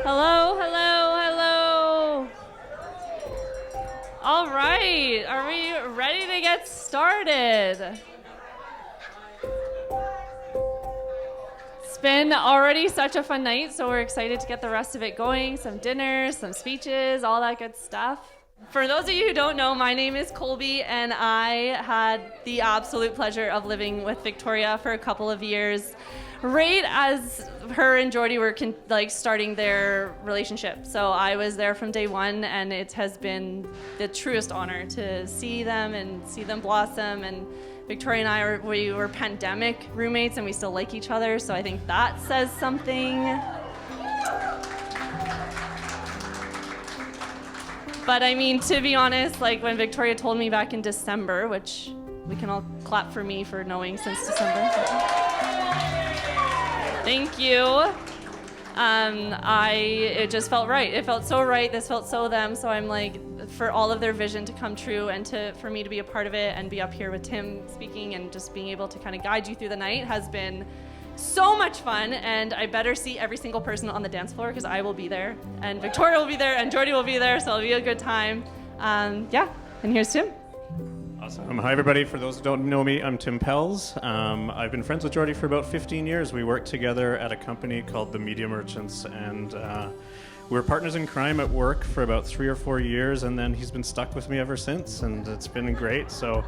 Hello, hello, hello. All right, are we ready to get started? It's been already such a fun night, so we're excited to get the rest of it going. Some dinners, some speeches, all that good stuff. For those of you who don't know, my name is Colby, and I had the absolute pleasure of living with Victoria for a couple of years, right as her and Jordie were starting their relationship. So I was there from day one, and it has been the truest honor to see them and see them blossom. And Victoria and I we were pandemic roommates, and we still like each other. So I think that says something. But I mean, to be honest, like when Victoria told me back in December, which we can all clap for me for knowing since December. Thank you. It just felt right. It felt so right. This felt so them. So I'm like, for all of their vision to come true and for me to be a part of it and be up here with Tim speaking and just being able to kind of guide you through the night has been so much fun. And I better see every single person on the dance floor because I will be there and Victoria will be there and Jordie will be there. So it'll be a good time. And here's Tim. Awesome. Hi, everybody. For those who don't know me, I'm Tim Pells. I've been friends with Jordie for about 15 years. We worked together at a company called the Media Merchants, and we were partners in crime at work for about 3 or 4 years, and then he's been stuck with me ever since, and it's been great. So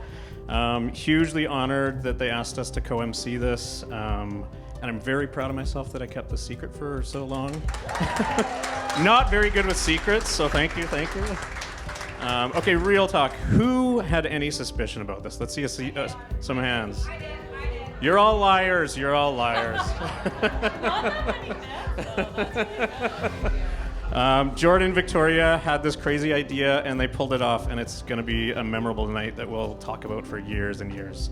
hugely honored that they asked us to co-MC this, and I'm very proud of myself that I kept the secret for so long. Not very good with secrets, so thank you. Okay, real talk. Who had any suspicion about this? Let's see some hands. I did. You're all liars. Not that many myths, Jordan and Victoria had this crazy idea, and they pulled it off, and it's going to be a memorable night that we'll talk about for years and years.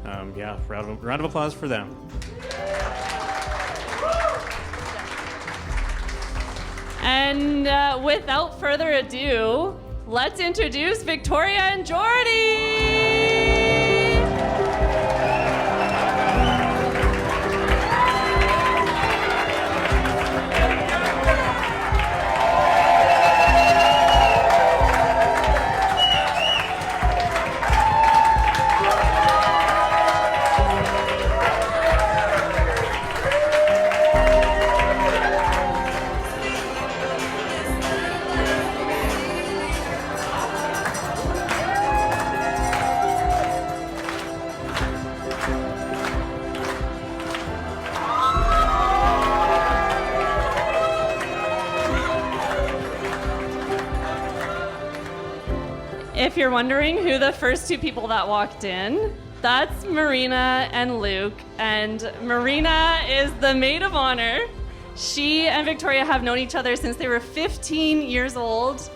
Round of applause for them. And without further ado, let's introduce Victoria and Jordie! If you're wondering who the first two people that walked in, that's Marina and Luke. And Marina is the maid of honor. She and Victoria have known each other since they were 15 years old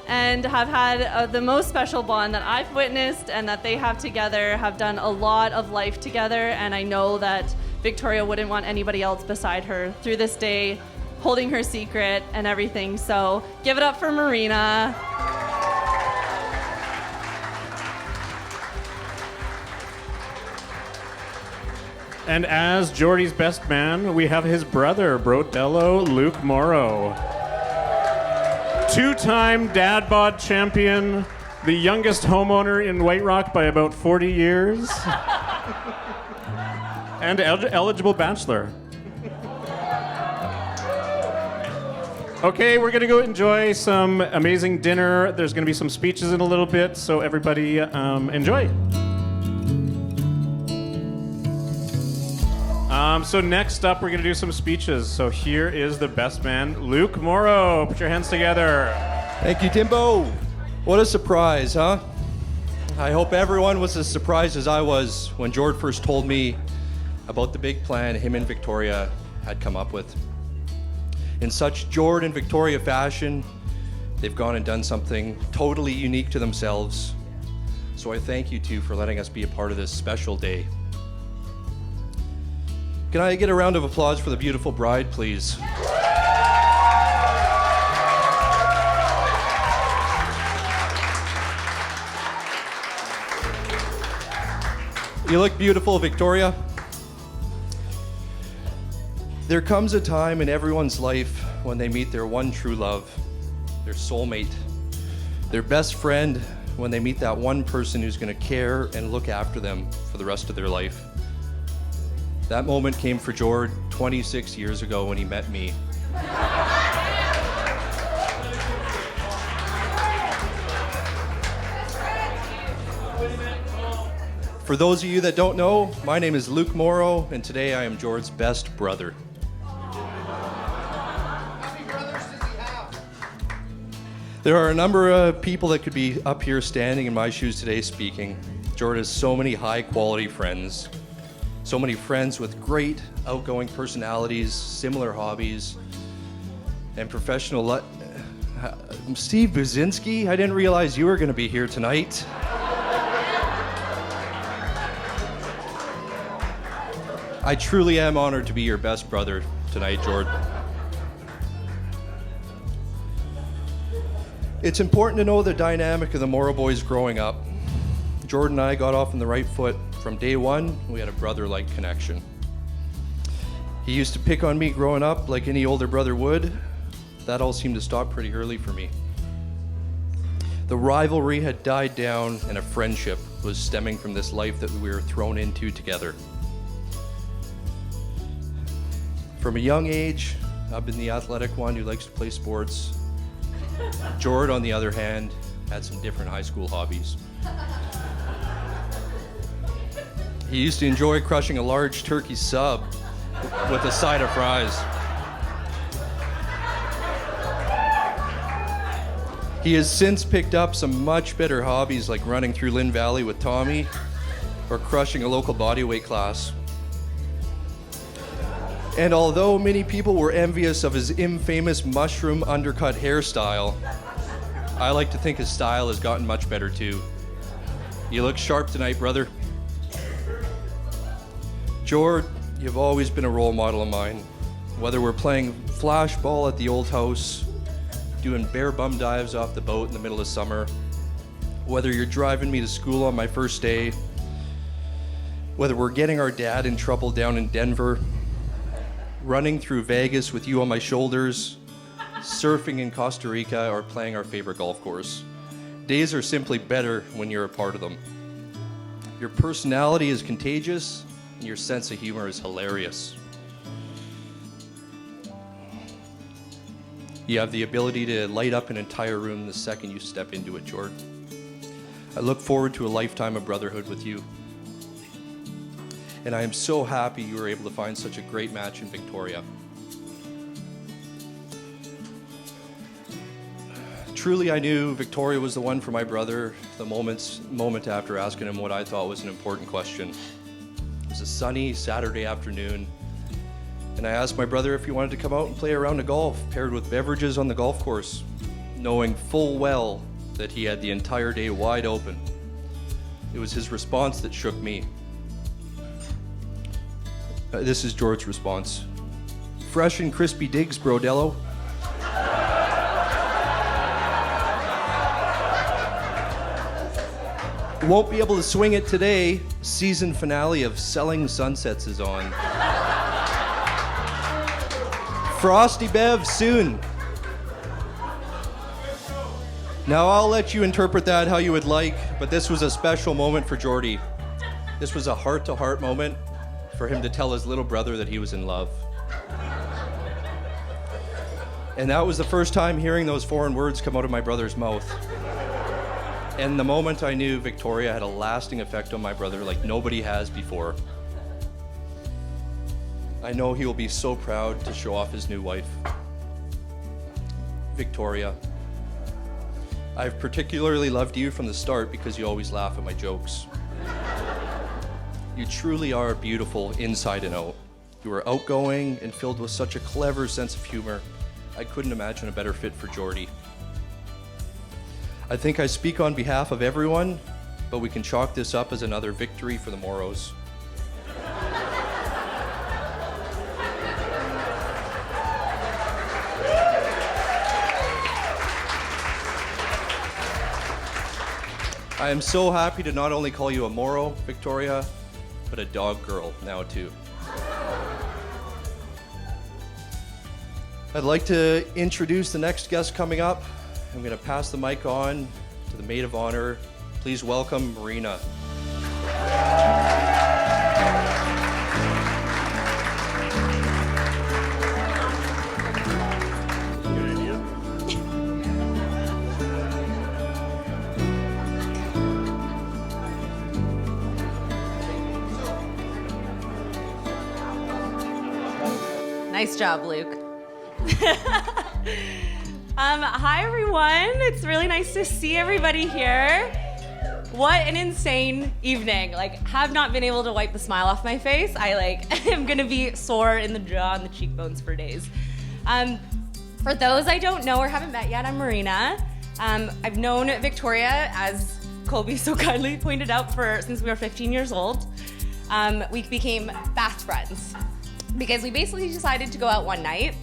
and have had the most special bond that I've witnessed and that they have together, have done a lot of life together. And I know that Victoria wouldn't want anybody else beside her through this day, holding her secret and everything. So give it up for Marina. And as Jordie's best man, we have his brother, Brodello Luke Morrow. Two-time dad bod champion, the youngest homeowner in White Rock by about 40 years, and eligible bachelor. Okay, we're gonna go enjoy some amazing dinner. There's gonna be some speeches in a little bit, so everybody enjoy. So next up, we're going to do some speeches. So here is the best man, Luke Morrow. Put your hands together. Thank you, Timbo. What a surprise, huh? I hope everyone was as surprised as I was when Jord first told me about the big plan him and Victoria had come up with. In such Jord and Victoria fashion, they've gone and done something totally unique to themselves. So I thank you two for letting us be a part of this special day. Can I get a round of applause for the beautiful bride, please? You look beautiful, Victoria. There comes a time in everyone's life when they meet their one true love, their soulmate, their best friend, when they meet that one person who's going to care and look after them for the rest of their life. That moment came for Jord 26 years ago when he met me. For those of you that don't know, my name is Luke Morrow, and today I am Jord's best brother. There are a number of people that could be up here standing in my shoes today speaking. Jord has so many high-quality friends. So many friends with great outgoing personalities, similar hobbies, and professional Steve Buzinski, I didn't realize you were going to be here tonight. I truly am honored to be your best brother tonight, Jord. It's important to know the dynamic of the Morrow boys growing up. Jord and I got off on the right foot. From day one, we had a brother-like connection. He used to pick on me growing up like any older brother would. That all seemed to stop pretty early for me. The rivalry had died down and a friendship was stemming from this life that we were thrown into together. From a young age, I've been the athletic one who likes to play sports. Jord, on the other hand, had some different high school hobbies. He used to enjoy crushing a large turkey sub with a side of fries. He has since picked up some much better hobbies like running through Lynn Valley with Tommy or crushing a local bodyweight class. And although many people were envious of his infamous mushroom undercut hairstyle, I like to think his style has gotten much better too. You look sharp tonight, brother. Jord, you've always been a role model of mine. Whether we're playing flashball at the old house, doing bear bum dives off the boat in the middle of summer, whether you're driving me to school on my first day, whether we're getting our dad in trouble down in Denver, running through Vegas with you on my shoulders, surfing in Costa Rica, or playing our favorite golf course. Days are simply better when you're a part of them. Your personality is contagious, and your sense of humor is hilarious. You have the ability to light up an entire room the second you step into it, Jord. I look forward to a lifetime of brotherhood with you. And I am so happy you were able to find such a great match in Victoria. Truly, I knew Victoria was the one for my brother the moment after asking him what I thought was an important question. It was a sunny Saturday afternoon, and I asked my brother if he wanted to come out and play a round of golf, paired with beverages on the golf course, knowing full well that he had the entire day wide open. It was his response that shook me. This is Jord's response. Fresh and crispy digs, Brodello. Won't be able to swing it today. Season finale of Selling Sunsets is on. Frosty Bev soon. Now I'll let you interpret that how you would like, but this was a special moment for Jordie. This was a heart-to-heart moment for him to tell his little brother that he was in love. And that was the first time hearing those foreign words come out of my brother's mouth. And the moment I knew Victoria had a lasting effect on my brother like nobody has before. I know he will be so proud to show off his new wife. Victoria, I've particularly loved you from the start because you always laugh at my jokes. You truly are beautiful inside and out. You are outgoing and filled with such a clever sense of humor. I couldn't imagine a better fit for Jordie. I think I speak on behalf of everyone, but we can chalk this up as another victory for the Morrows. I am so happy to not only call you a Morrow, Victoria, but a dog girl now too. I'd like to introduce the next guest coming up. I'm going to pass the mic on to the maid of honor. Please welcome Marina. Nice job, Luke. Hi, everyone. It's really nice to see everybody here. What an insane evening. Have not been able to wipe the smile off my face. I am gonna be sore in the jaw and the cheekbones for days. For those I don't know or haven't met yet, I'm Marina. I've known Victoria, as Colby so kindly pointed out, since we were 15 years old. We became fast friends because we basically decided to go out one night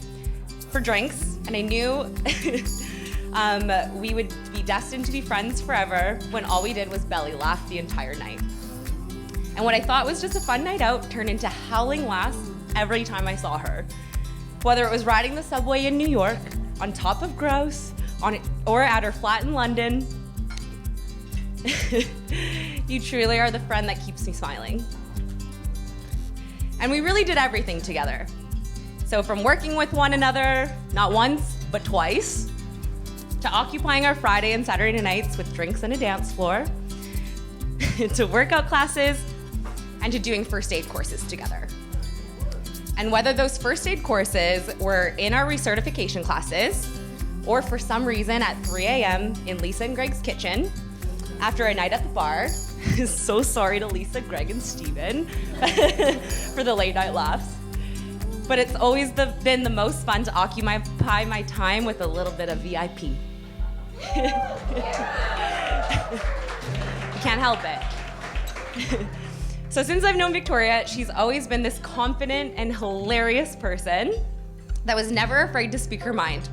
for drinks, and I knew we would be destined to be friends forever when all we did was belly laugh the entire night. And what I thought was just a fun night out turned into howling laughs every time I saw her. Whether it was riding the subway in New York, on top of Grouse, or at her flat in London, you truly are the friend that keeps me smiling. And we really did everything together. So from working with one another, not once, but twice, to occupying our Friday and Saturday nights with drinks and a dance floor, to workout classes, and to doing first aid courses together. And whether those first aid courses were in our recertification classes, or for some reason at 3 a.m. in Lisa and Greg's kitchen, after a night at the bar, so sorry to Lisa, Greg, and Steven for the late night laughs. But it's always been the most fun to occupy my time with a little bit of VIP. You can't help it. So since I've known Victoria, she's always been this confident and hilarious person that was never afraid to speak her mind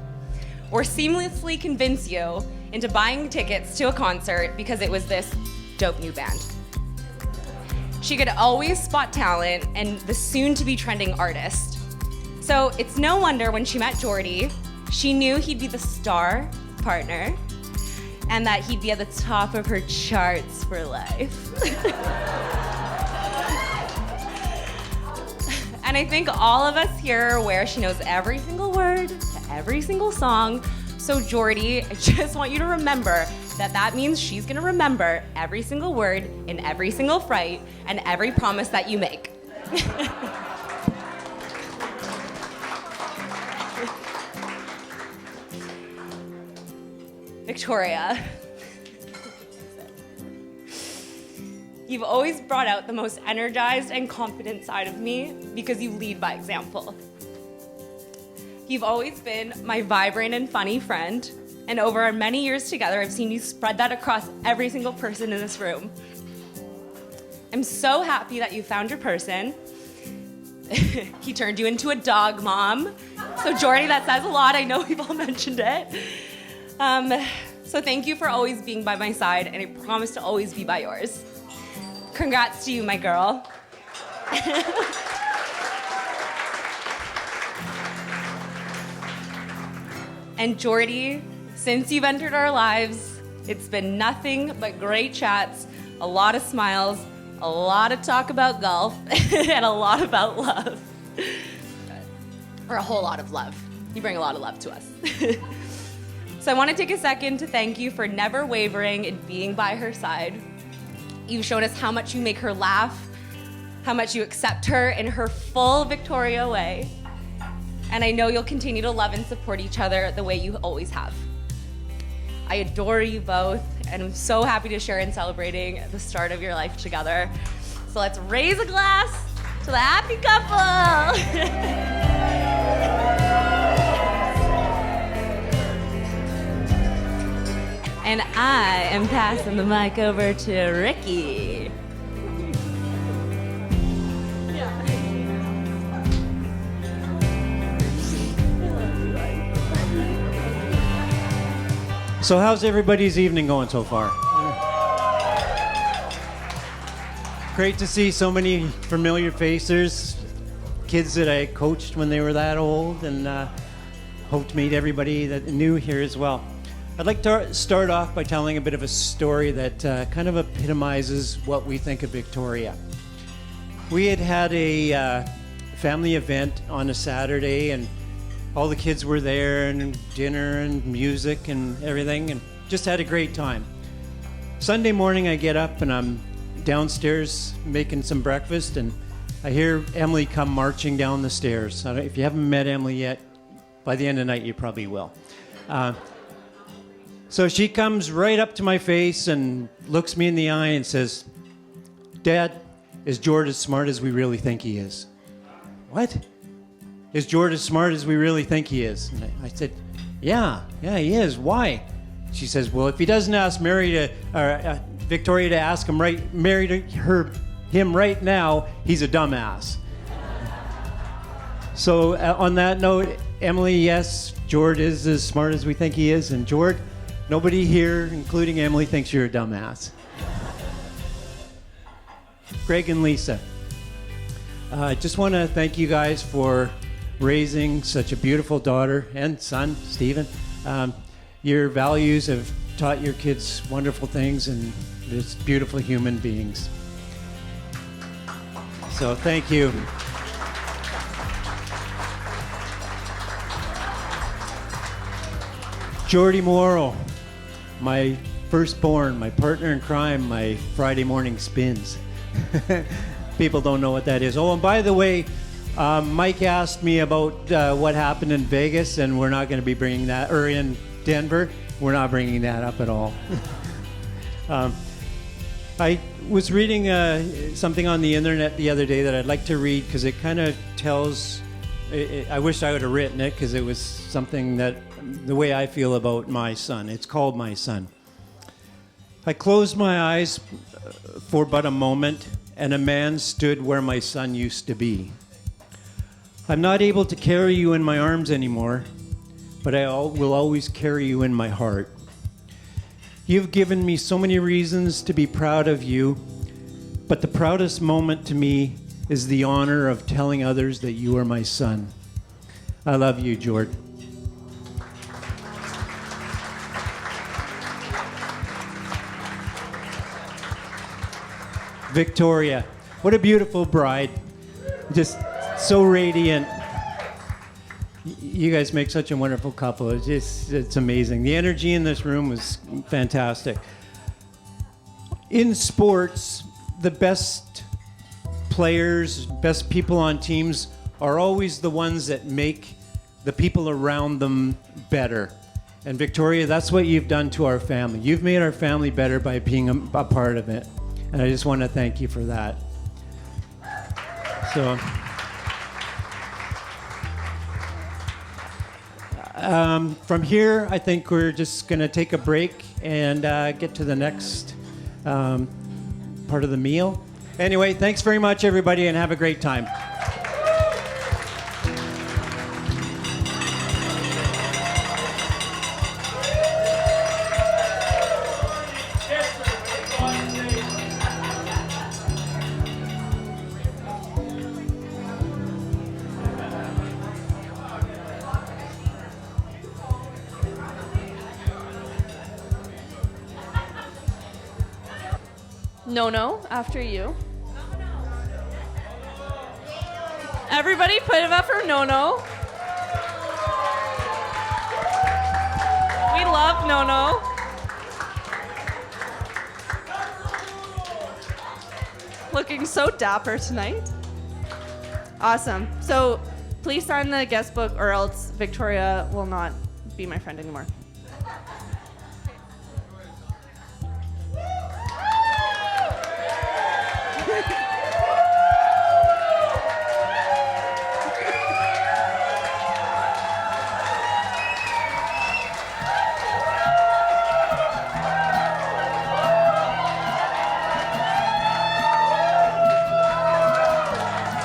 or seamlessly convince you into buying tickets to a concert because it was this dope new band. She could always spot talent and the soon-to-be trending artist. So it's no wonder when she met Jordie, she knew he'd be the star partner and that he'd be at the top of her charts for life. And I think all of us here are aware she knows every single word to every single song. So Jordie, I just want you to remember that means she's gonna remember every single word in every single fright and every promise that you make. Victoria, you've always brought out the most energized and confident side of me because you lead by example. You've always been my vibrant and funny friend, and over our many years together, I've seen you spread that across every single person in this room. I'm so happy that you found your person. He turned you into a dog mom. So Jordie, that says a lot. I know we've all mentioned it. So thank you for always being by my side, and I promise to always be by yours. Congrats to you, my girl. And Jordie, since you've entered our lives, it's been nothing but great chats, a lot of smiles, a lot of talk about golf, and a lot about love. Or a whole lot of love. You bring a lot of love to us. So I want to take a second to thank you for never wavering and being by her side. You've shown us how much you make her laugh, how much you accept her in her full Victoria way. And I know you'll continue to love and support each other the way you always have. I adore you both, and I'm so happy to share in celebrating the start of your life together. So let's raise a glass to the happy couple. And I am passing the mic over to Ricky. So how's everybody's evening going so far? Great to see so many familiar faces, kids that I coached when they were that old, and hope to meet everybody that new here as well. I'd like to start off by telling a bit of a story that kind of epitomizes what we think of Victoria. We had a family event on a Saturday, and all the kids were there, and dinner and music and everything, and just had a great time. Sunday morning, I get up and I'm downstairs making some breakfast, and I hear Emily come marching down the stairs. If you haven't met Emily yet, by the end of the night, you probably will. So she comes right up to my face and looks me in the eye and says, "Dad, is Jord as smart as we really think he is?" "What? Is Jord as smart as we really think he is?" And I said, yeah, he is. Why? She says, "Well, if he doesn't ask Victoria to ask him him right now, he's a dumbass." So on that note, Emily, yes, Jord is as smart as we think he is. And Jord, nobody here, including Emily, thinks you're a dumbass. Greg and Lisa, I just want to thank you guys for raising such a beautiful daughter and son, Stephen. Your values have taught your kids wonderful things, and just beautiful human beings. So thank you. Jordie Morrow, my firstborn, my partner in crime, my Friday morning spins. People don't know what that is. Oh, and by the way, Mike asked me about what happened in Vegas, and we're not going to be bringing that, or in Denver, we're not bringing that up at all. I was reading something on the internet the other day that I'd like to read because it kind of tells, I wish I would have written it because it was something that, the way I feel about my son. It's called My Son. "I closed my eyes for but a moment, and a man stood where my son used to be. I'm not able to carry you in my arms anymore, but I will always carry you in my heart. You've given me so many reasons to be proud of you, but the proudest moment to me is the honor of telling others that you are my son. I love you, Jord." Victoria, what a beautiful bride. Just so radiant. You guys make such a wonderful couple. It's amazing. The energy in this room was fantastic. In sports, the best players, best people on teams are always the ones that make the people around them better. And Victoria, that's what you've done to our family. You've made our family better by being a part of it. And I just want to thank you for that. So, from here, I think we're just going to take a break and get to the next part of the meal. Anyway, thanks very much, everybody, and have a great time. No, after you. Everybody put it up for No. We love No. Looking so dapper tonight. Awesome. So please sign the guest book or else Victoria will not be my friend anymore.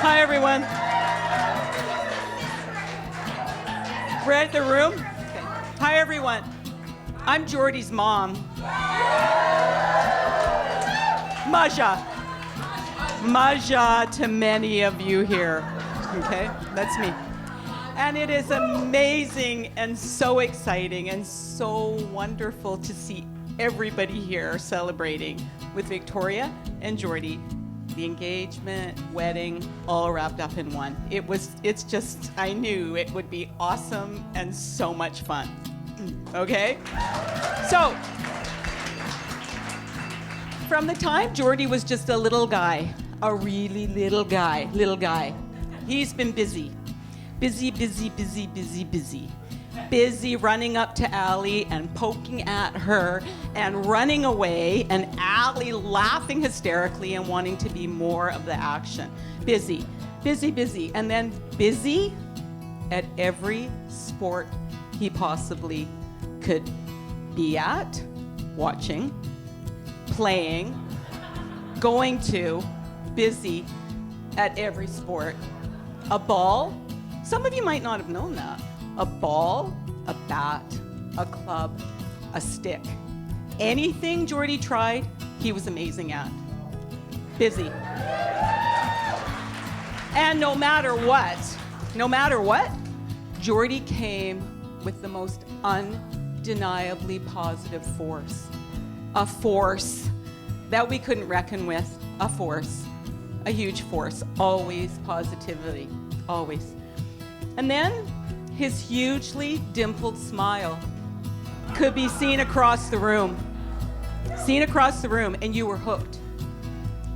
Hi, everyone. Read the room? Okay. Hi, everyone. I'm Jordie's mom. Maja. Maja to many of you here. Okay, that's me. And it is amazing and so exciting and so wonderful to see everybody here celebrating with Victoria and Jordie. The engagement, wedding, all wrapped up in one. It's just, I knew it would be awesome and so much fun. Okay? So, from the time Jordie was just a little guy, a really little guy, he's been busy. Busy running up to Allie and poking at her and running away, and Allie laughing hysterically and wanting to be more of the action. Busy. And then busy at every sport he possibly could be at, watching, playing, going to, busy at every sport. A ball, some of you might not have known that. A ball, a bat, a club, a stick. Anything Jordie tried, he was amazing at. Busy. And no matter what, Jordie came with the most undeniably positive force. A force that we couldn't reckon with. A force. A huge force. Always positivity. Always. And then his hugely dimpled smile could be seen across the room. And you were hooked.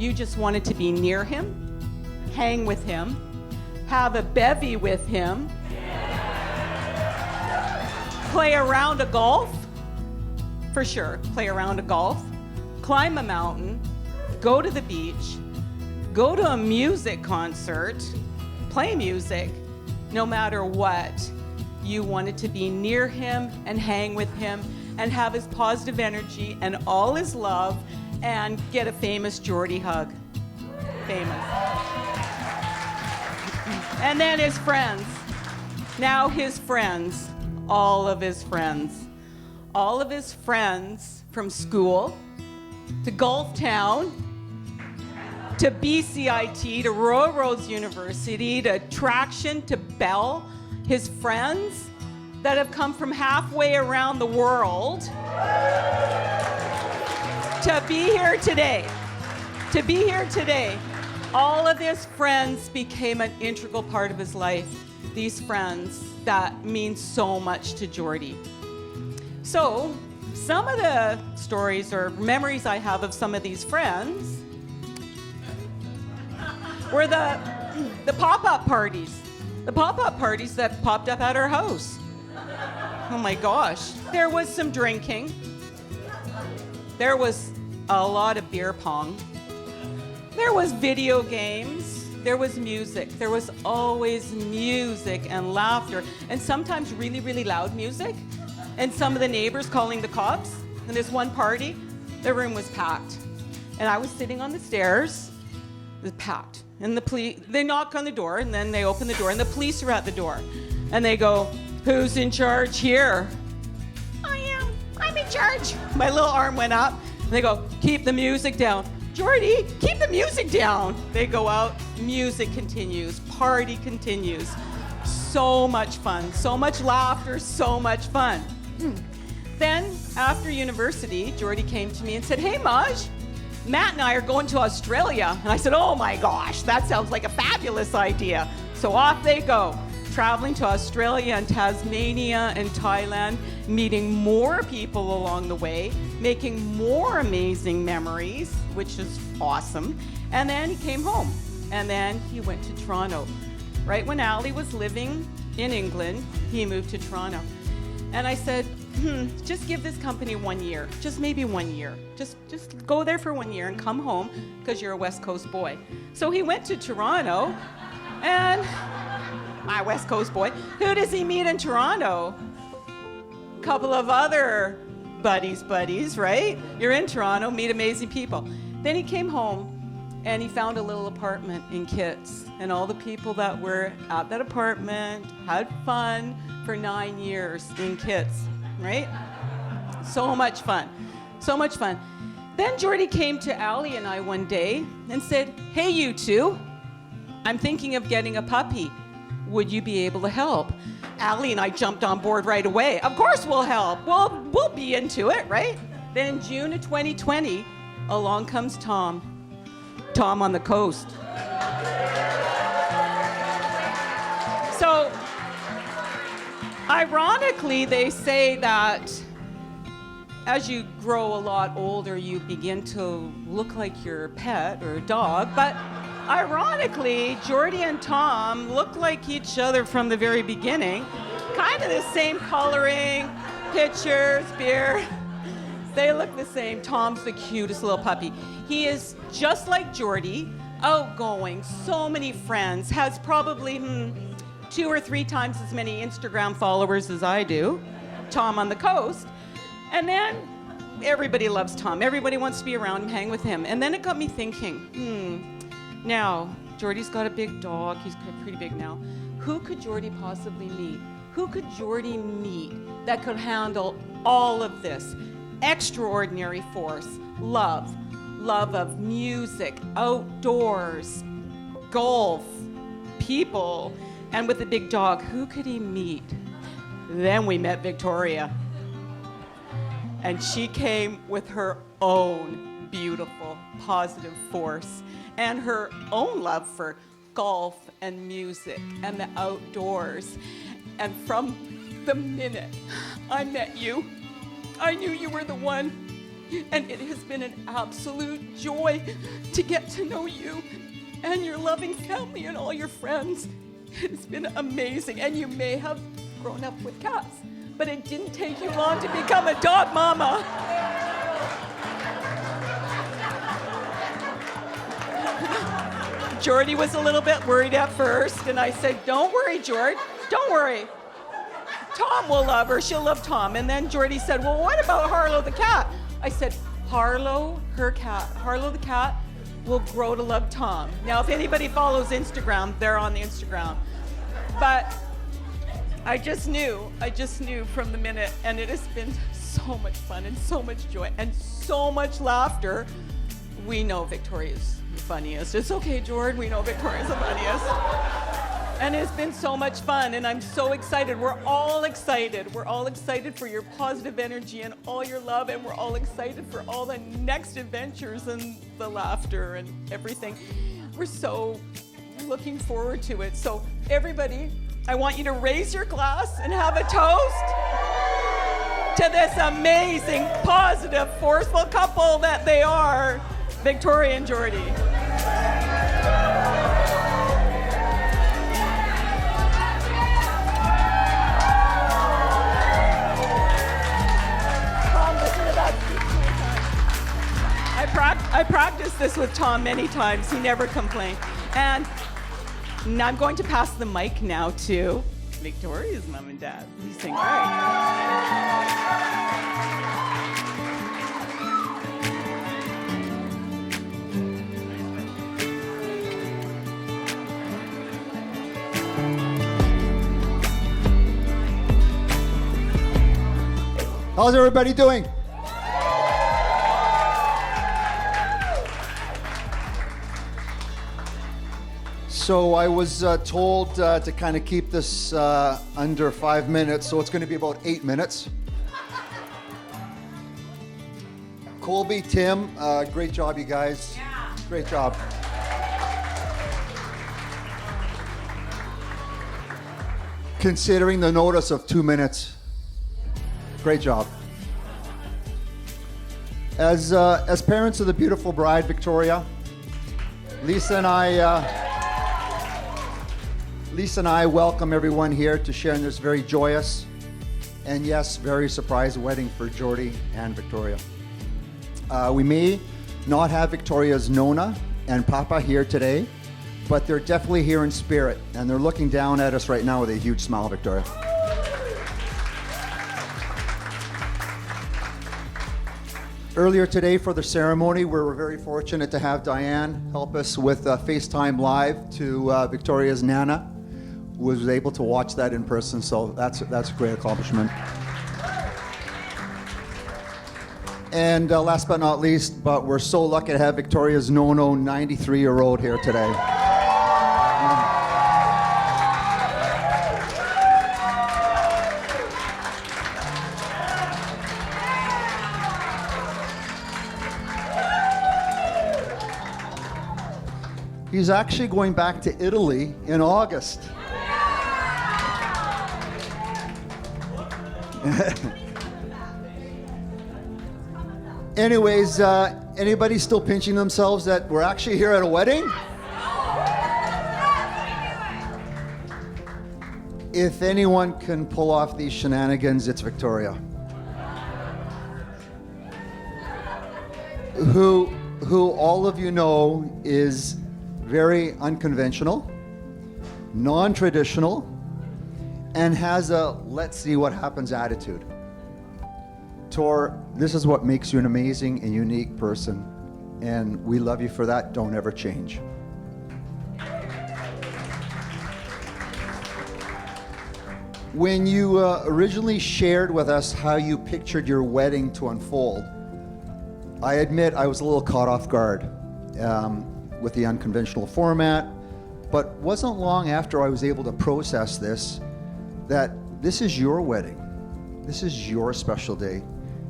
You just wanted to be near him, hang with him, have a bevy with him, play a round of golf, for sure, play a round of golf, climb a mountain, go to the beach, go to a music concert, play music. No matter what, you wanted to be near him and hang with him and have his positive energy and all his love and get a famous Jordie hug. Famous. And then his friends. Now his friends. All of his friends. All of his friends from school to Gulf Town to BCIT, to Royal Roads University, to Traction, to Bell, his friends that have come from halfway around the world to be here today. All of his friends became an integral part of his life. These friends that mean so much to Jordie. So, some of the stories or memories I have of some of these friends were the pop-up parties. The pop-up parties that popped up at our house. Oh my gosh. There was some drinking. There was a lot of beer pong. There was video games. There was music. There was always music and laughter. And sometimes really, really loud music. And some of the neighbors calling the cops. And this one party, the room was packed. And I was sitting on the stairs. It was packed. And the police, they knock on the door, and then they open the door, and the police are at the door. And they go, "Who's in charge here?" "I am. I'm in charge." My little arm went up. And they go, "Keep the music down." "Jordie, keep the music down." They go out. Music continues. Party continues. So much fun. So much laughter. So much fun. Then, after university, Jordie came to me and said, "Hey, Maj, Matt and I are going to Australia." And I said, "Oh my gosh, that sounds like a fabulous idea." So off they go, traveling to Australia and Tasmania and Thailand, meeting more people along the way, making more amazing memories, which is awesome. And then he came home, and then he went to Toronto. Right when Allie was living in England, he moved to Toronto. And I said, just give this company 1 year, just maybe 1 year. Just go there for 1 year and come home because you're a West Coast boy. So he went to Toronto, and my West Coast boy, who does he meet in Toronto? A couple of other buddies, right? You're in Toronto, meet amazing people. Then he came home and he found a little apartment in Kitts, and all the people that were at that apartment had fun for 9 years in Kitts. Right? So much fun. Then Jordie came to Allie and I one day and said, "Hey, you two, I'm thinking of getting a puppy. would you be able to help? Allie and I jumped on board right away. Of course we'll help. We'll be into it, right? Then in June of 2020, along comes Tom. Tom on the coast. So, ironically, they say that as you grow a lot older, you begin to look like your pet or dog. But ironically, Jordie and Tom look like each other from the very beginning. Kind of the same coloring, pictures, beard. They look the same. Tom's the cutest little puppy. He is just like Jordie, outgoing, so many friends, has probably 2 or 3 times as many Instagram followers as I do. Tom on the coast. And then everybody loves Tom. Everybody wants to be around him, hang with him. And then it got me thinking, now, Jordie's got a big dog. He's pretty big now. Who could Jordie possibly meet? Who could Jordie meet that could handle all of this? Extraordinary force, love of music, outdoors, golf, people, and with a big dog. Who could he meet? Then we met Victoria. And she came with her own beautiful, positive force and her own love for golf and music and the outdoors. And from the minute I met you, I knew you were the one. And it has been an absolute joy to get to know you and your loving family and all your friends. It's been amazing. And you may have grown up with cats, but it didn't take you long to become a dog mama. Jordie was a little bit worried at first, and I said, don't worry, Jord, don't worry. Tom will love her, she'll love Tom. And then Jordie said, well, what about Harlow the cat? I said, Harlow, her cat, Harlow the cat will grow to love Tom. Now, if anybody follows Instagram, they're on the Instagram. But I just knew from the minute, and it has been so much fun and so much joy and so much laughter. We know Victoria's the funniest. It's okay, Jordan, we know Victoria's the funniest. And it's been so much fun, and I'm so excited. We're all excited. We're all excited for your positive energy and all your love, and we're all excited for all the next adventures and the laughter and everything. We're so looking forward to it. So everybody, I want you to raise your glass and have a toast to this amazing, positive, forceful couple that they are, Victoria and Jordie. Tom, listen to that. I practiced this with Tom many times. He never complained. And now I'm going to pass the mic now to Victoria's mom and dad. You sing great. How's everybody doing? So I was told to kind of keep this under 5 minutes, so it's going to be about 8 minutes. Colby, Tim, great job, you guys. Yeah. Great job. Considering the notice of 2 minutes. Great job. As parents of the beautiful bride, Victoria, Lisa and I welcome everyone here to share in this very joyous and yes, very surprise wedding for Jordie and Victoria. We may not have Victoria's Nona and Papa here today, but they're definitely here in spirit, and they're looking down at us right now with a huge smile, Victoria. Earlier today for the ceremony, we were very fortunate to have Diane help us with FaceTime Live to Victoria's Nana, who was able to watch that in person, so that's a great accomplishment. And last but not least, but we're so lucky to have Victoria's Nono, 93-year-old here today. He's actually going back to Italy in August. Anyways, anybody still pinching themselves that we're actually here at a wedding? If anyone can pull off these shenanigans, it's Victoria. Who all of you know is very unconventional, non-traditional, and has a let's see what happens attitude. Tor, this is what makes you an amazing and unique person, and we love you for that. Don't ever change. When you originally shared with us how you pictured your wedding to unfold, I admit I was a little caught off guard with the unconventional format, but wasn't long after I was able to process this, that this is your wedding. This is your special day.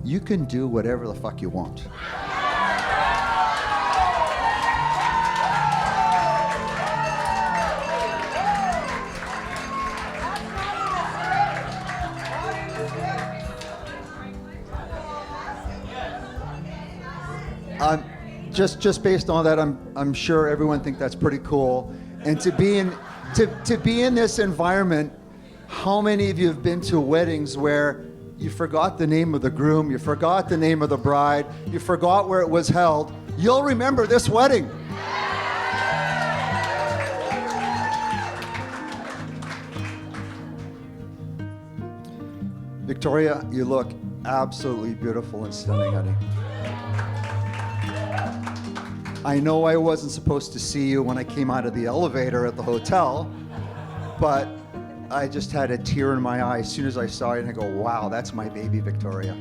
You can do whatever the fuck you want. Just based on that, I'm sure everyone thinks that's pretty cool. And to be in this environment, how many of you have been to weddings where you forgot the name of the groom, you forgot the name of the bride, you forgot where it was held? You'll remember this wedding. Victoria, you look absolutely beautiful and stunning, honey. I know I wasn't supposed to see you when I came out of the elevator at the hotel, but I just had a tear in my eye as soon as I saw you, and I go, wow, that's my baby Victoria.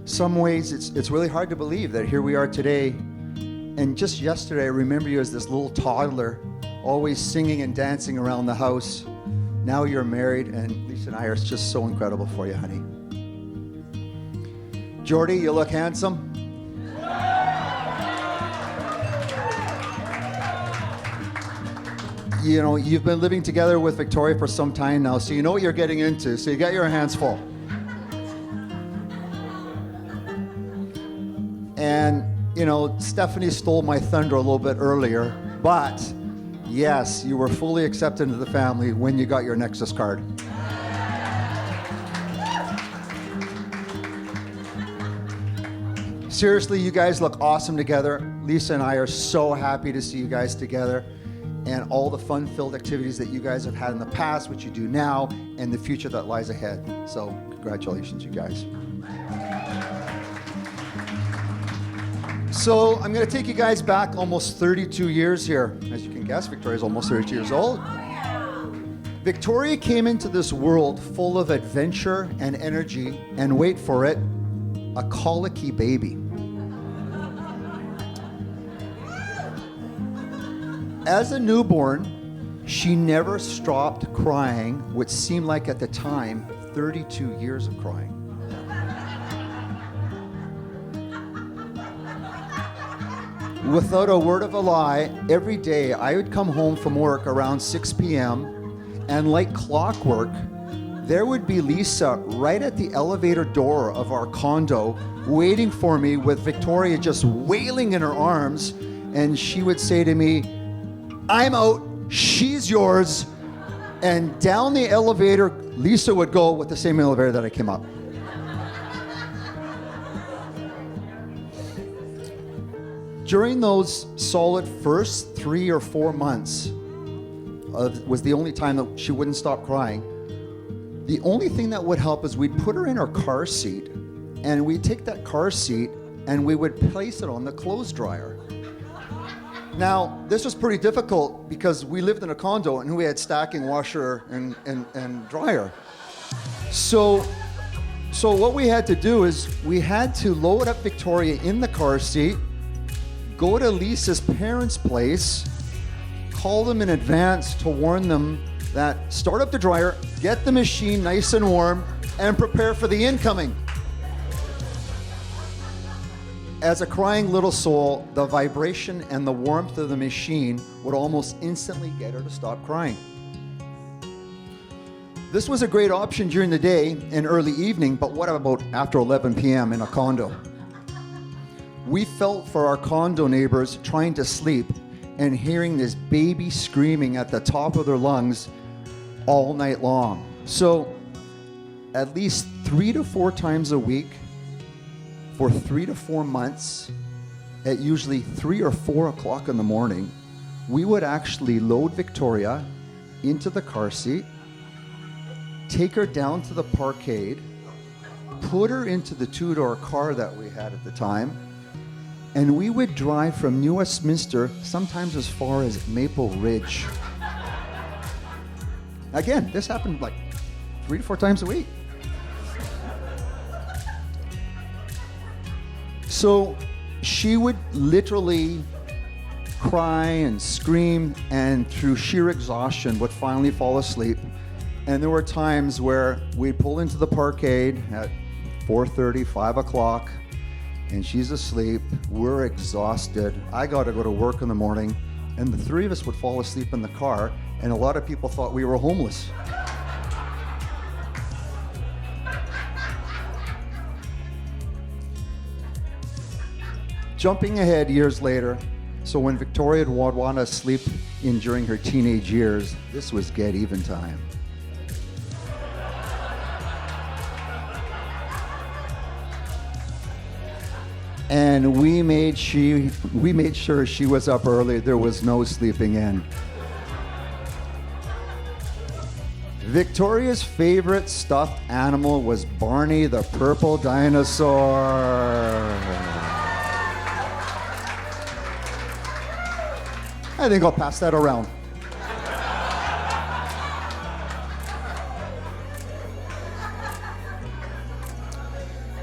Some ways it's really hard to believe that here we are today, and just yesterday I remember you as this little toddler, always singing and dancing around the house. Now you're married, and Lisa and I are just so incredible for you, honey. Jordie, you look handsome. You know, you've been living together with Victoria for some time now, so you know what you're getting into, so you got your hands full. And, you know, Stephanie stole my thunder a little bit earlier, but yes, you were fully accepted into the family when you got your Nexus card. Seriously, you guys look awesome together. Lisa and I are so happy to see you guys together, and all the fun-filled activities that you guys have had in the past, which you do now, and the future that lies ahead. So congratulations, you guys. So I'm going to take you guys back almost 32 years here. As you can guess, Victoria's almost 32 years old. Victoria came into this world full of adventure and energy, and wait for it, a colicky baby. As a newborn, she never stopped crying, which seemed like at the time 32 years of crying. Without a word of a lie, every day I would come home from work around 6 p.m. and like clockwork, there would be Lisa right at the elevator door of our condo waiting for me with Victoria just wailing in her arms, and she would say to me, I'm out, she's yours. And down the elevator, Lisa would go with the same elevator that I came up. During those solid first 3 or 4 months, was the only time that she wouldn't stop crying. The only thing that would help is we'd put her in her car seat, and we'd take that car seat and we would place it on the clothes dryer. Now, this was pretty difficult because we lived in a condo and we had stacking washer and dryer. So what we had to do is we had to load up Victoria in the car seat, go to Lisa's parents' place, call them in advance to warn them that start up the dryer, get the machine nice and warm, and prepare for the incoming. As a crying little soul, the vibration and the warmth of the machine would almost instantly get her to stop crying. This was a great option during the day and early evening, but what about after 11 p.m. in a condo? We felt for our condo neighbors trying to sleep and hearing this baby screaming at the top of their lungs all night long. So at least 3 to 4 times a week for 3 to 4 months at usually 3 or 4 o'clock in the morning, we would actually load Victoria into the car seat, take her down to the parkade, put her into the 2-door car that we had at the time, and we would drive from New Westminster sometimes as far as Maple Ridge. Again, this happened like 3 to 4 times a week. So she would literally cry and scream, and through sheer exhaustion would finally fall asleep. And there were times where we'd pull into the parkade at 4:30, 5 o'clock, and she's asleep. We're exhausted. I got to go to work in the morning, and the 3 of us would fall asleep in the car, and a lot of people thought we were homeless. Jumping ahead years later, so when Victoria would want to sleep in during her teenage years, this was get even time. And we made sure she was up early. There was no sleeping in. Victoria's favorite stuffed animal was Barney the purple dinosaur. I think I'll pass that around.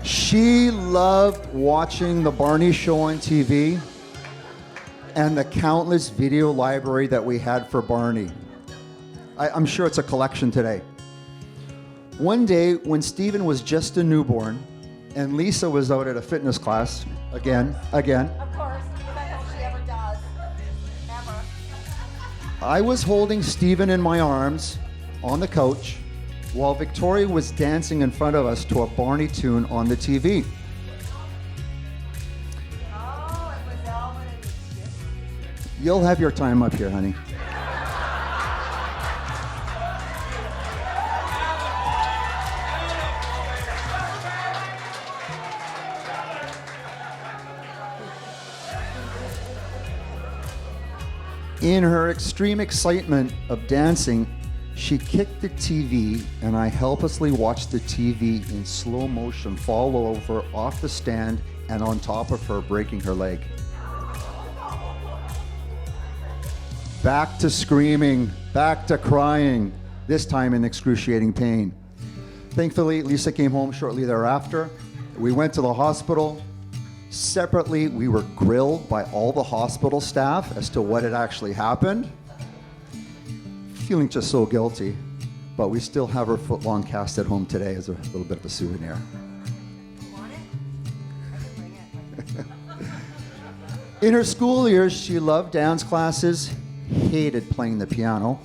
She loved watching the Barney show on TV and the countless video library that we had for Barney. I'm sure it's a collection today. One day when Stephen was just a newborn and Lisa was out at a fitness class, again. Of course, that's all she ever does. Ever. I was holding Stephen in my arms on the couch while Victoria was dancing in front of us to a Barney tune on the TV. Oh, it was Elvin and the Skipper. You'll have your time up here, honey. In her extreme excitement of dancing, she kicked the TV, and I helplessly watched the TV in slow motion fall over off the stand and on top of her, breaking her leg. Back to screaming, back to crying, this time in excruciating pain. Thankfully, Lisa came home shortly thereafter. We went to the hospital. Separately, we were grilled by all the hospital staff as to what had actually happened. Feeling just so guilty, but we still have her foot-long cast at home today as a little bit of a souvenir. Want it? I can bring it. In her school years, she loved dance classes, hated playing the piano,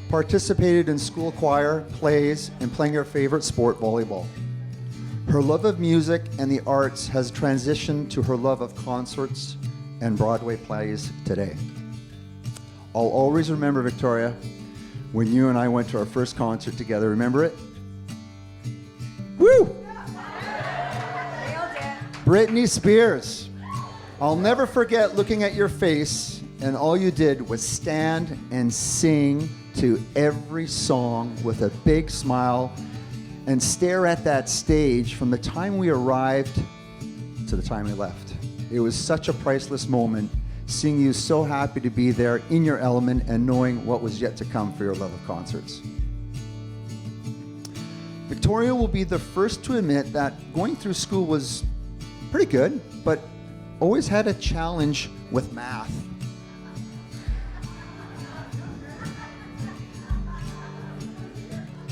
participated in school choir, plays, and playing her favorite sport, volleyball. Her love of music and the arts has transitioned to her love of concerts and Broadway plays today. I'll always remember, Victoria, when you and I went to our first concert together. Remember it? Woo! Nailed it. Britney Spears. I'll never forget looking at your face, and all you did was stand and sing to every song with a big smile and stare at that stage from the time we arrived to the time we left. It was such a priceless moment, seeing you so happy to be there in your element and knowing what was yet to come for your love of concerts. Victoria will be the first to admit that going through school was pretty good, but always had a challenge with math.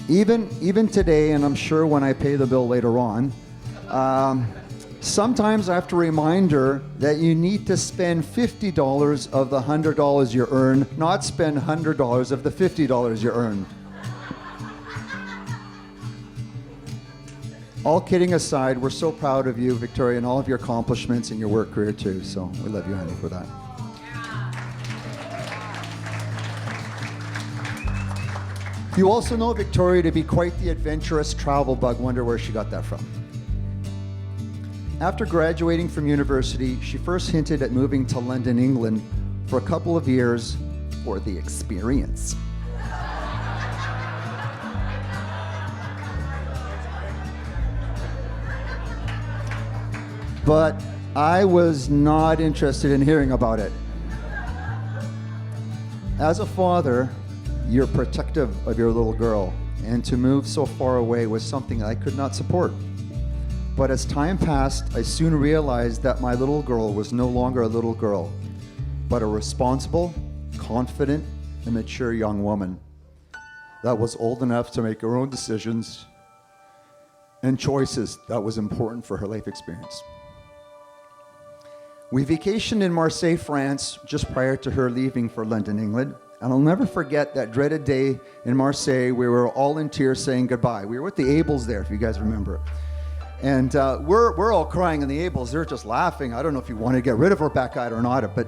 Even today, and I'm sure when I pay the bill later on, Sometimes I have to remind her that you need to spend $50 of the $100 you earn, not spend $100 of the $50 you earn. All kidding aside, we're so proud of you, Victoria, and all of your accomplishments in your work career too. So we love you, honey, for that. You also know Victoria to be quite the adventurous travel bug. Wonder where she got that from. After graduating from university, she first hinted at moving to London, England for a couple of years for the experience. But I was not interested in hearing about it. As a father, you're protective of your little girl, and to move so far away was something I could not support. But as time passed, I soon realized that my little girl was no longer a little girl, but a responsible, confident, and mature young woman that was old enough to make her own decisions and choices that was important for her life experience. We vacationed in Marseille, France, just prior to her leaving for London, England. And I'll never forget that dreaded day in Marseille where we were all in tears saying goodbye. We were with the Abels there, if you guys remember. And we're all crying in the Abels. They're just laughing. I don't know if you want to get rid of Rebecca or not, but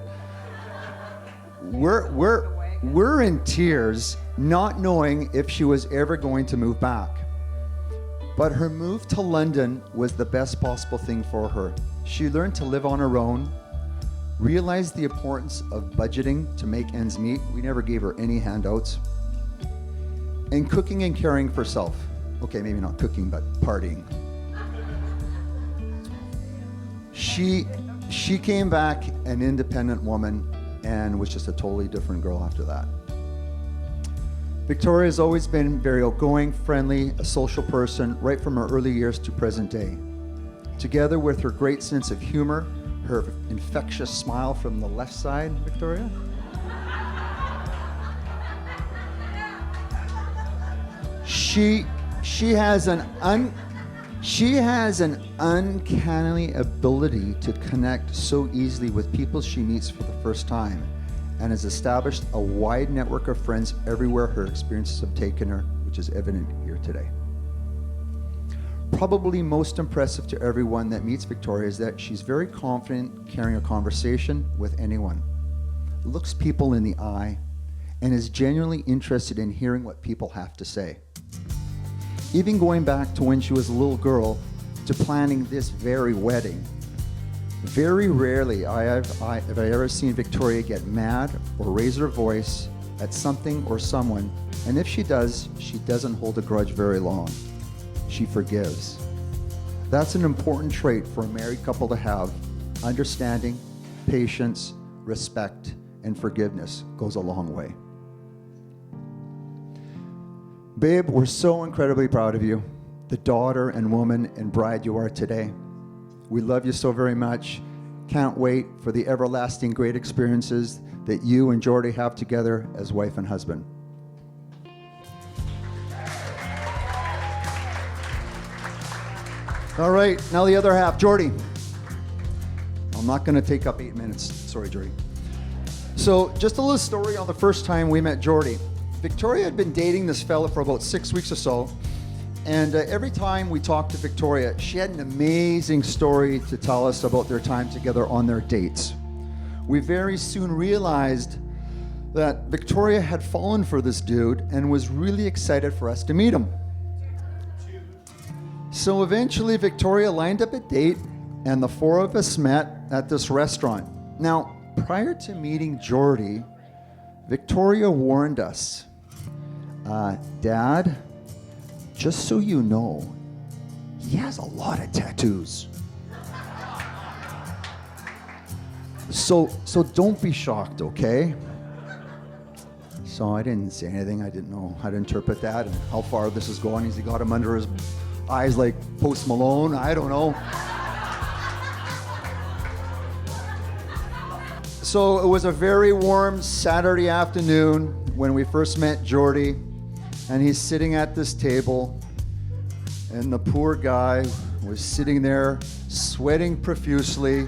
we're in tears, not knowing if she was ever going to move back. But her move to London was the best possible thing for her. She learned to live on her own, realized the importance of budgeting to make ends meet. We never gave her any handouts. And cooking and caring for herself. Okay, maybe not cooking, but partying. She came back an independent woman and was just a totally different girl after that. Victoria has always been very outgoing, friendly, a social person, right from her early years to present day. Together with her great sense of humor, her infectious smile from the left side, Victoria. She has an uncanny ability to connect so easily with people she meets for the first time, and has established a wide network of friends everywhere her experiences have taken her, which is evident here today. Probably most impressive to everyone that meets Victoria is that she's very confident carrying a conversation with anyone, looks people in the eye, and is genuinely interested in hearing what people have to say. Even going back to when she was a little girl to planning this very wedding, very rarely have I ever seen Victoria get mad or raise her voice at something or someone, and if she does, she doesn't hold a grudge very long. She forgives. That's an important trait for a married couple to have. Understanding, patience, respect, and forgiveness goes a long way. Babe, we're so incredibly proud of you, the daughter and woman and bride you are today. We love you so very much. Can't wait for the everlasting great experiences that you and Jordie have together as wife and husband. All right, now the other half, Jordie. I'm not going to take up 8 minutes. Sorry, Jordie. So just a little story on the first time we met Jordie. Victoria had been dating this fella for about 6 weeks or so, and every time we talked to Victoria, she had an amazing story to tell us about their time together on their dates. We very soon realized that Victoria had fallen for this dude and was really excited for us to meet him. So eventually Victoria lined up a date, and the four of us met at this restaurant. Now, prior to meeting Jordie, Victoria warned us, Dad, just so you know, he has a lot of tattoos. So don't be shocked, okay? So I didn't say anything. I didn't know how to interpret that and how far this is going. Has he got him under his eyes like Post Malone? I don't know. So it was a very warm Saturday afternoon when we first met Jordie, and he's sitting at this table And the poor guy was sitting there sweating profusely,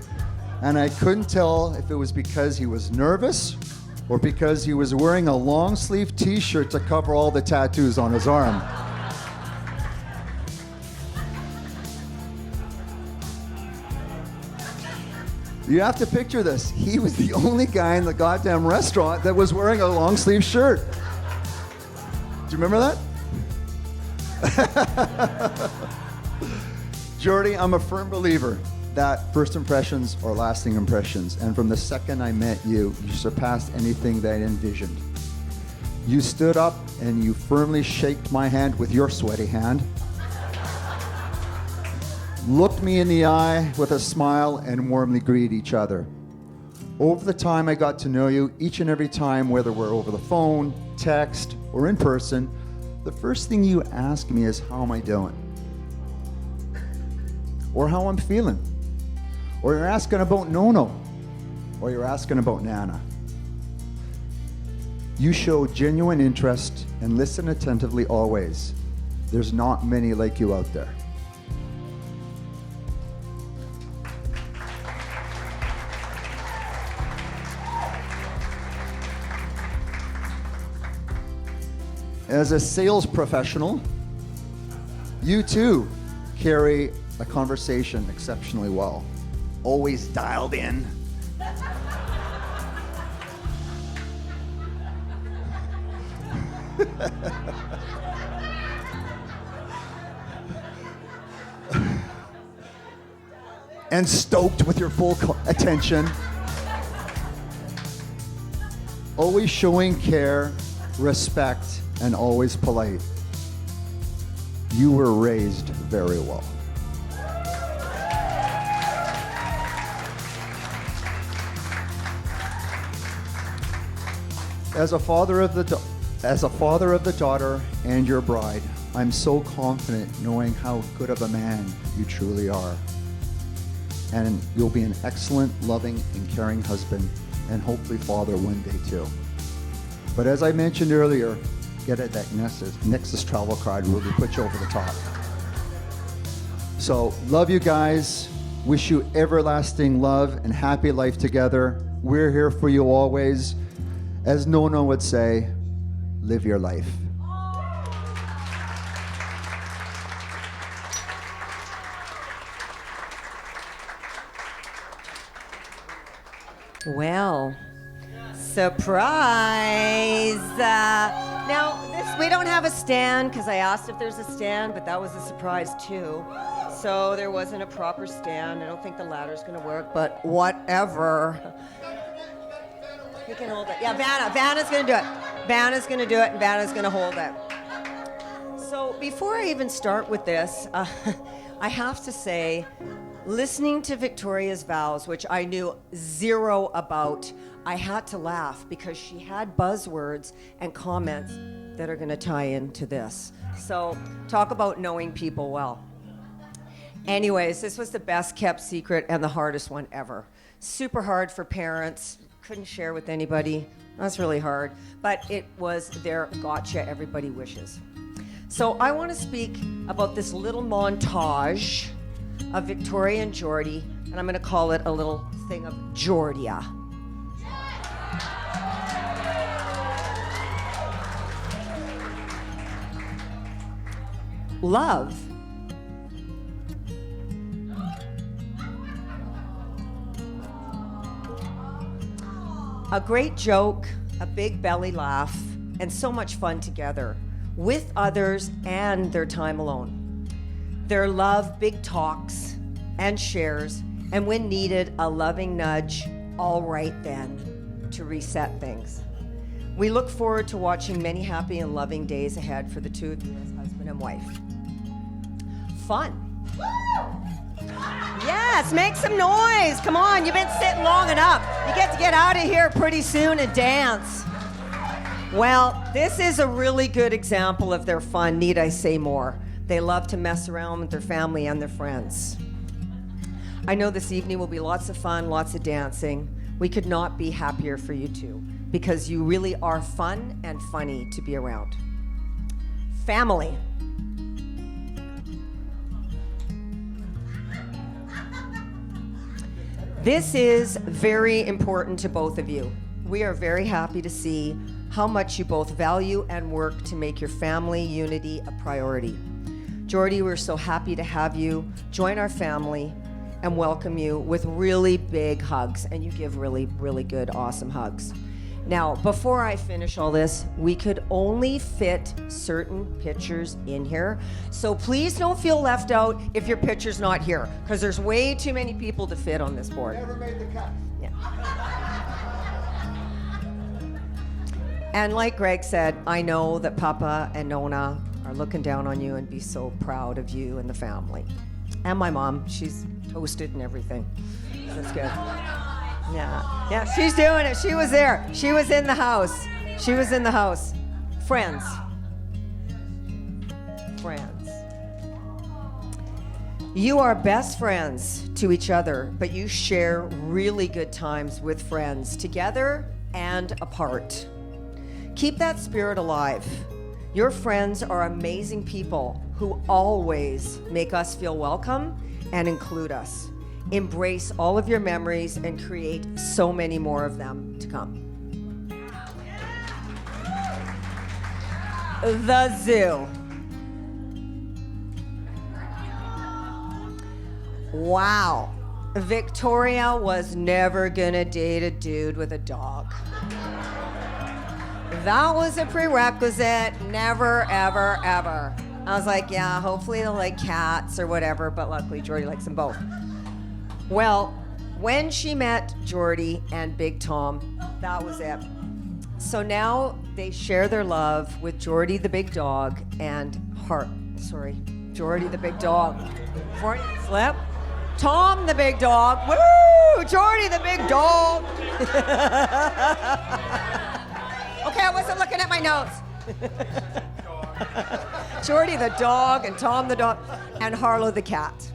and I couldn't tell if it was because he was nervous or because he was wearing a long sleeve t-shirt to cover all the tattoos on his arm. You have to picture this. He was the only guy in the goddamn restaurant that was wearing a long sleeve shirt. Do you remember that? Jordie, I'm a firm believer that first impressions are lasting impressions. And from the second I met you, you surpassed anything that I envisioned. You stood up and you firmly shaked my hand with your sweaty hand, looked me in the eye with a smile, and warmly greeted each other. Over the time I got to know you, each and every time, whether we're over the phone, text, or in person, the first thing you ask me is, how am I doing? Or how I'm feeling. Or you're asking about Nono. Or you're asking about Nana. You show genuine interest and listen attentively always. There's not many like you out there. As a sales professional, you too carry a conversation exceptionally well. Always dialed in. And stoked with your full attention. Always showing care, respect, and always polite. You were raised very well. As a father of the daughter and your bride, I'm so confident knowing how good of a man you truly are. And you'll be an excellent, loving, and caring husband, and hopefully father one day too. But as I mentioned earlier, get at that Nexus travel card really put you over the top. So, love you guys. Wish you everlasting love and happy life together. We're here for you always. As Nono would say, live your life. Well, surprise! Now, we don't have a stand because I asked if there's a stand, but that was a surprise too. So there wasn't a proper stand. I don't think the ladder's going to work, but whatever. You can hold it. Yeah, Vanna's going to do it. Vanna's going to do it, and Vanna's going to hold it. So before I even start with this, I have to say, listening to Victoria's vows, which I knew zero about, I had to laugh because she had buzzwords and comments that are going to tie into this. So talk about knowing people well. Anyways, this was the best kept secret and the hardest one ever. Super hard for parents. Couldn't share with anybody. That's really hard. But it was their gotcha everybody wishes. So I want to speak about this little montage of Victoria and Jordie, and I'm going to call it a little thing of Jordia. Love. A great joke, a big belly laugh, and so much fun together with others and their time alone. Their love, big talks and shares, and when needed, a loving nudge, all right then, to reset things. We look forward to watching many happy and loving days ahead for the two of you as husband and wife. Fun. Yes, make some noise. Come on, you've been sitting long enough. You get to get out of here pretty soon and dance. Well, this is a really good example of their fun. Need I say more? They love to mess around with their family and their friends. I know this evening will be lots of fun, lots of dancing. We could not be happier for you two because you really are fun and funny to be around. Family. This is very important to both of you. We are very happy to see how much you both value and work to make your family unity a priority. Jordie, we're so happy to have you join our family and welcome you with really big hugs. And you give really, really good, awesome hugs. Now, before I finish all this, we could only fit certain pictures in here. So please don't feel left out if your picture's not here, because there's way too many people to fit on this board. Never made the cut. Yeah. And like Greg said, I know that Papa and Nona are looking down on you and be so proud of you and the family. And my mom, she's toasted and everything. That's good. Yeah, she's doing it. She was there. She was in the house. She was in the house. Friends. Friends. You are best friends to each other, but you share really good times with friends, together and apart. Keep that spirit alive. Your friends are amazing people who always make us feel welcome and include us. Embrace all of your memories and create so many more of them to come. The zoo. Wow. Victoria was never gonna date a dude with a dog. That was a prerequisite. Never, ever, ever. I was like, yeah, hopefully they'll like cats or whatever, but luckily Jordie likes them both. Well, when she met Jordie and Big Tom, that was it. So now they share their love with Jordie the big dog and Jordie the big dog. Flip. Tom the big dog. Woo! Jordie the big dog. Okay, I wasn't looking at my notes. Jordie the dog and Tom the dog and Harlow the cat.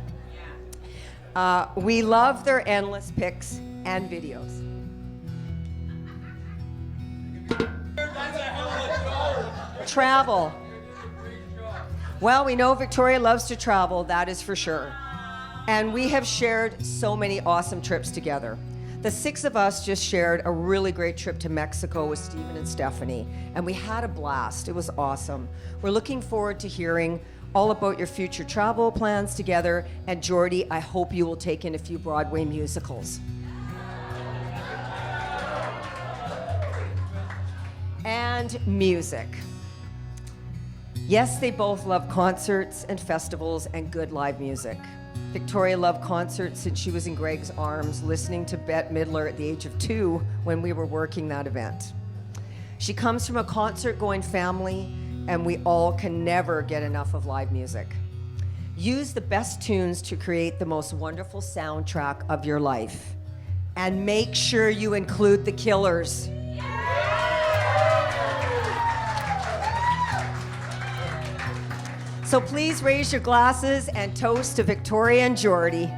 We love their endless pics and videos. Travel. Well, we know Victoria loves to travel, that is for sure. And we have shared so many awesome trips together. The 6 of us just shared a really great trip to Mexico with Stephen and Stephanie, and we had a blast. It was awesome. We're looking forward to hearing all about your future travel plans together. And Jordie, I hope you will take in a few Broadway musicals. And music. Yes, they both love concerts and festivals and good live music. Victoria loved concerts since she was in Greg's arms, listening to Bette Midler at the age of 2 when we were working that event. She comes from a concert-going family, and we all can never get enough of live music. Use the best tunes to create the most wonderful soundtrack of your life. And make sure you include the Killers. So please raise your glasses and toast to Victoria and Jordie.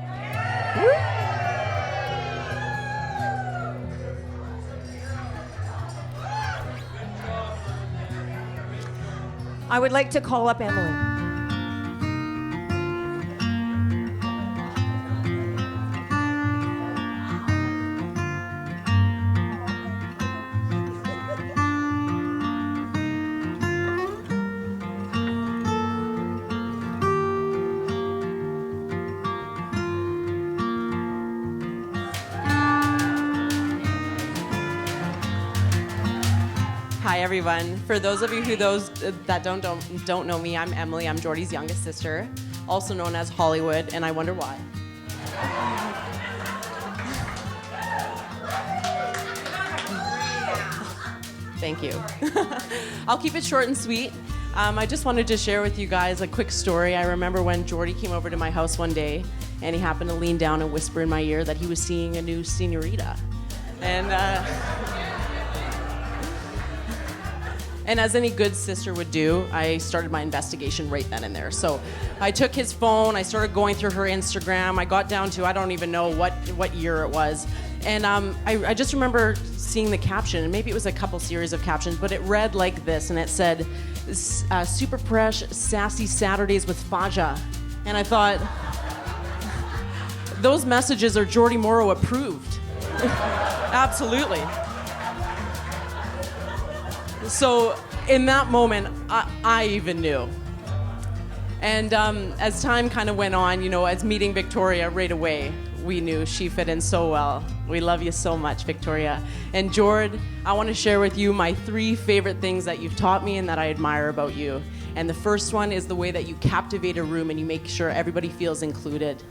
I would like to call up Emily. Hi everyone. For those of you that don't know me, I'm Emily. I'm Jordie's youngest sister, also known as Hollywood, and I wonder why. Thank you. I'll keep it short and sweet. I just wanted to share with you guys a quick story. I remember when Jordie came over to my house one day, and he happened to lean down and whisper in my ear that he was seeing a new senorita. And as any good sister would do, I started my investigation right then and there. So I took his phone, I started going through her Instagram. I got down to, I don't even know what year it was. And I just remember seeing the caption, and maybe it was a couple series of captions, but it read like this, and it said, super fresh, sassy Saturdays with Faja. And I thought, those messages are Jordie Morrow approved. Absolutely. So in that moment, I even knew. And as time kind of went on, you know, as meeting Victoria right away, we knew she fit in so well. We love you so much, Victoria. And Jord, I want to share with you my 3 favorite things that you've taught me and that I admire about you. And the first one is the way that you captivate a room and you make sure everybody feels included.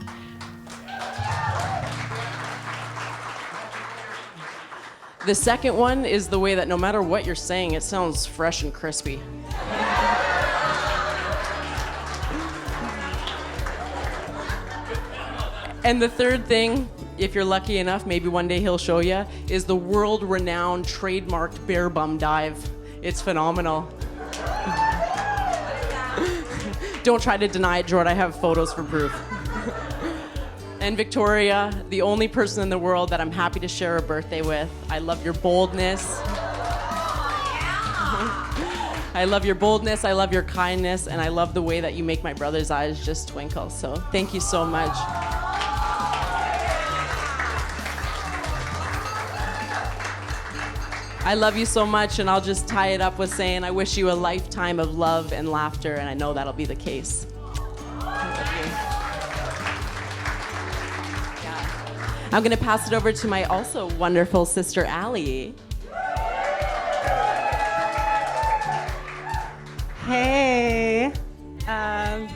The second one is the way that no matter what you're saying, it sounds fresh and crispy. And the third thing, if you're lucky enough, maybe one day he'll show you, is the world-renowned trademarked bear bum dive. It's phenomenal. Don't try to deny it, Jord. I have photos for proof. And Victoria, the only person in the world that I'm happy to share a birthday with. I love your boldness. I love your boldness, I love your kindness, and I love the way that you make my brother's eyes just twinkle. So thank you so much. I love you so much, and I'll just tie it up with saying I wish you a lifetime of love and laughter, and I know that'll be the case. I love you. Yeah. I'm going to pass it over to my also wonderful sister, Allie. Hey. A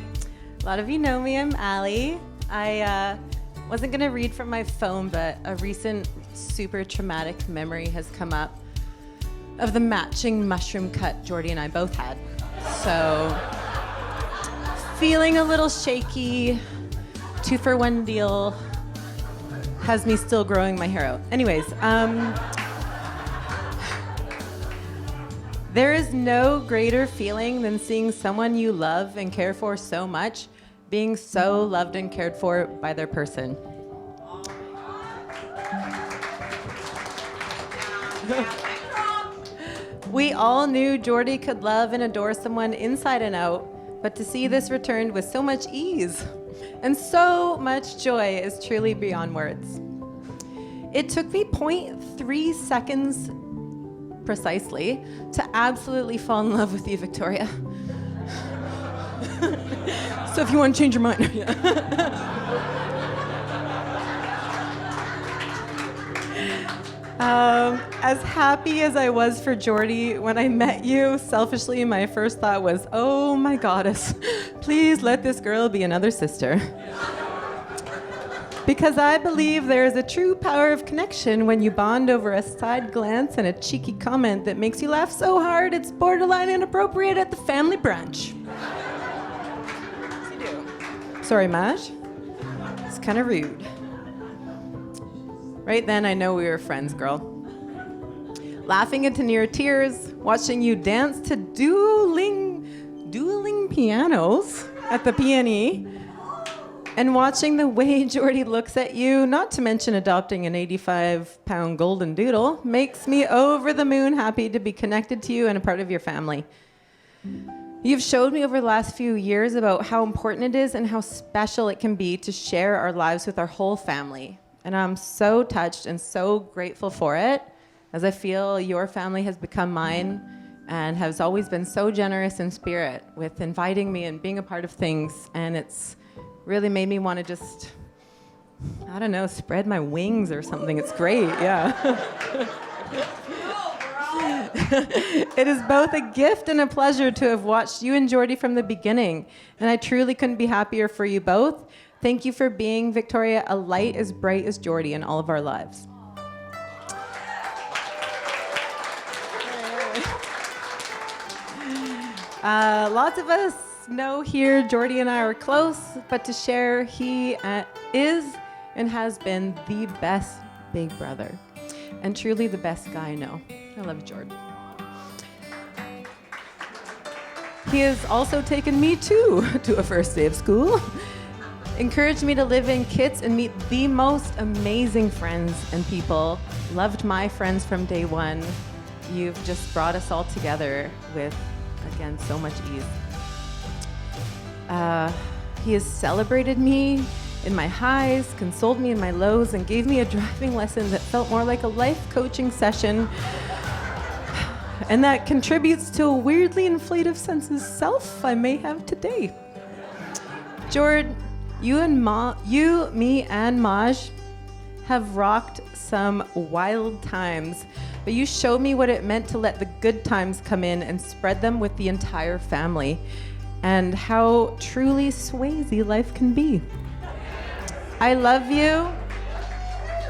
lot of you know me. I'm Allie. I wasn't going to read from my phone, but a recent super traumatic memory has come up of the matching mushroom cut Jordie and I both had. So, feeling a little shaky, 2-for-1 deal has me still growing my hair out. Anyways, there is no greater feeling than seeing someone you love and care for so much being so loved and cared for by their person. We all knew Jordie could love and adore someone inside and out, but to see this returned with so much ease and so much joy is truly beyond words. It took me 0.3 seconds precisely to absolutely fall in love with you, Victoria. So if you want to change your mind. As happy as I was for Jordie when I met you, selfishly my first thought was, oh my goddess, please let this girl be another sister. Because I believe there is a true power of connection when you bond over a side glance and a cheeky comment that makes you laugh so hard it's borderline inappropriate at the family brunch. Yes, you do. Sorry, Maj. It's kind of rude. Right then, I know we were friends, girl. Laughing into near tears, watching you dance to dueling pianos at the PNE, and watching the way Jordie looks at you, not to mention adopting an 85-pound golden doodle, makes me over the moon happy to be connected to you and a part of your family. You've showed me over the last few years about how important it is and how special it can be to share our lives with our whole family. And I'm so touched and so grateful for it, as I feel your family has become mine and has always been so generous in spirit with inviting me and being a part of things. And it's really made me want to just, I don't know, spread my wings or something. It's great, yeah. It is both a gift and a pleasure to have watched you and Jordie from the beginning. And I truly couldn't be happier for you both. Thank you for being, Victoria, a light as bright as Jordie in all of our lives. Lots of us know here Jordie and I are close, but to share, he is and has been the best big brother and truly the best guy I know. I love Jord. He has also taken me too to a first day of school, encouraged me to live in Kits and meet the most amazing friends and people, loved my friends from day one. You've just brought us all together with, again, so much ease. He has celebrated me in my highs, consoled me in my lows, and gave me a driving lesson that felt more like a life coaching session. And that contributes to a weirdly inflated sense of self I may have today. Jord, you, me, and Maj have rocked some wild times, but you showed me what it meant to let the good times come in and spread them with the entire family, and how truly Swayze life can be. I love you.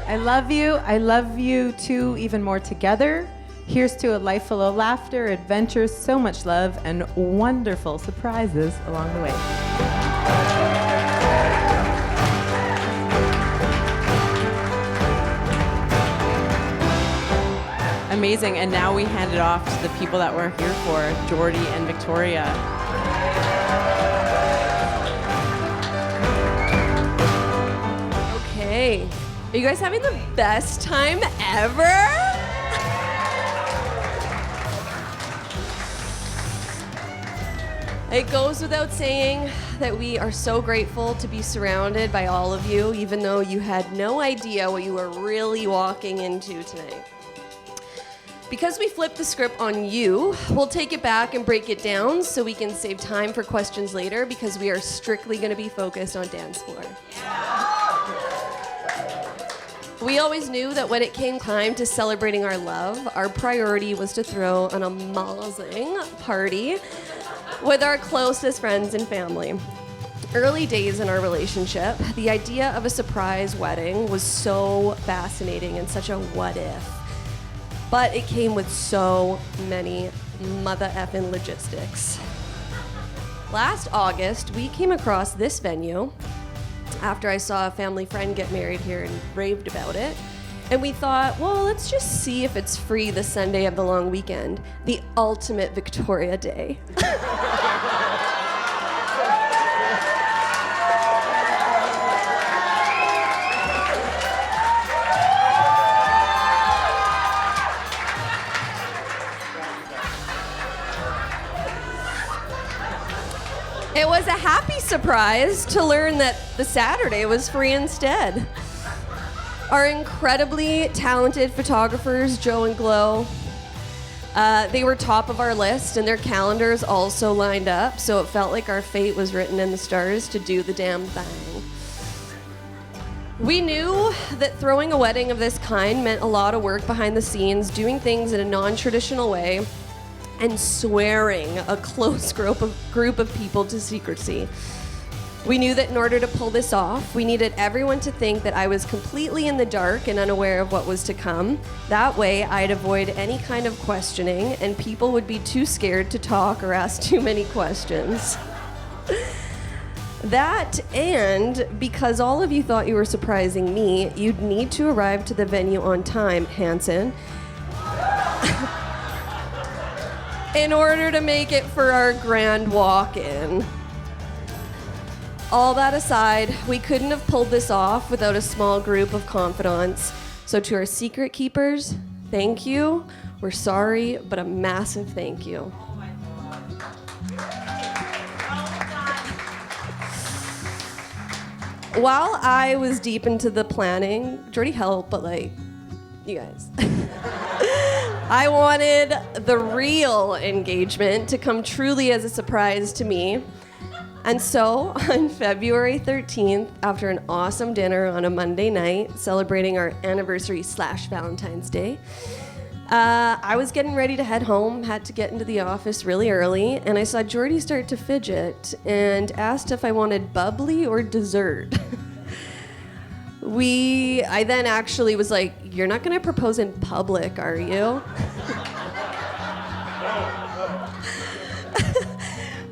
I love you. I love you too, even more together. Here's to a life full of laughter, adventures, so much love, and wonderful surprises along the way. Amazing. And now we hand it off to the people that we're here for, Jordie and Victoria. Okay. Are you guys having the best time ever? It goes without saying that we are so grateful to be surrounded by all of you, even though you had no idea what you were really walking into tonight. Because we flipped the script on you, we'll take it back and break it down so we can save time for questions later, because we are strictly going to be focused on dance floor. We always knew that when it came time to celebrating our love, our priority was to throw an amazing party with our closest friends and family. Early days in our relationship, the idea of a surprise wedding was so fascinating and such a what if. But it came with so many mother effing logistics. Last August, we came across this venue after I saw a family friend get married here and raved about it. And we thought, well, let's just see if it's free the Sunday of the long weekend, the ultimate Victoria Day. It was a happy surprise to learn that the Saturday was free instead. Our incredibly talented photographers, Joe and Glow, they were top of our list, and their calendars also lined up, so it felt like our fate was written in the stars to do the damn thing. We knew that throwing a wedding of this kind meant a lot of work behind the scenes, doing things in a non-traditional way, and swearing a close group of people to secrecy. We knew that in order to pull this off, we needed everyone to think that I was completely in the dark and unaware of what was to come. That way, I'd avoid any kind of questioning, and people would be too scared to talk or ask too many questions. That, and because all of you thought you were surprising me, you'd need to arrive to the venue on time, Hanson, in order to make it for our grand walk-in. All that aside, we couldn't have pulled this off without a small group of confidants. So to our secret keepers, thank you. We're sorry, but a massive thank you. While I was deep into the planning, Jordie helped, but you guys. I wanted the real engagement to come truly as a surprise to me. And so, on February 13th, after an awesome dinner on a Monday night, celebrating our anniversary/Valentine's Day, I was getting ready to head home, had to get into the office really early, and I saw Jordie start to fidget and asked if I wanted bubbly or dessert. I then actually was like, "You're not gonna propose in public, are you?"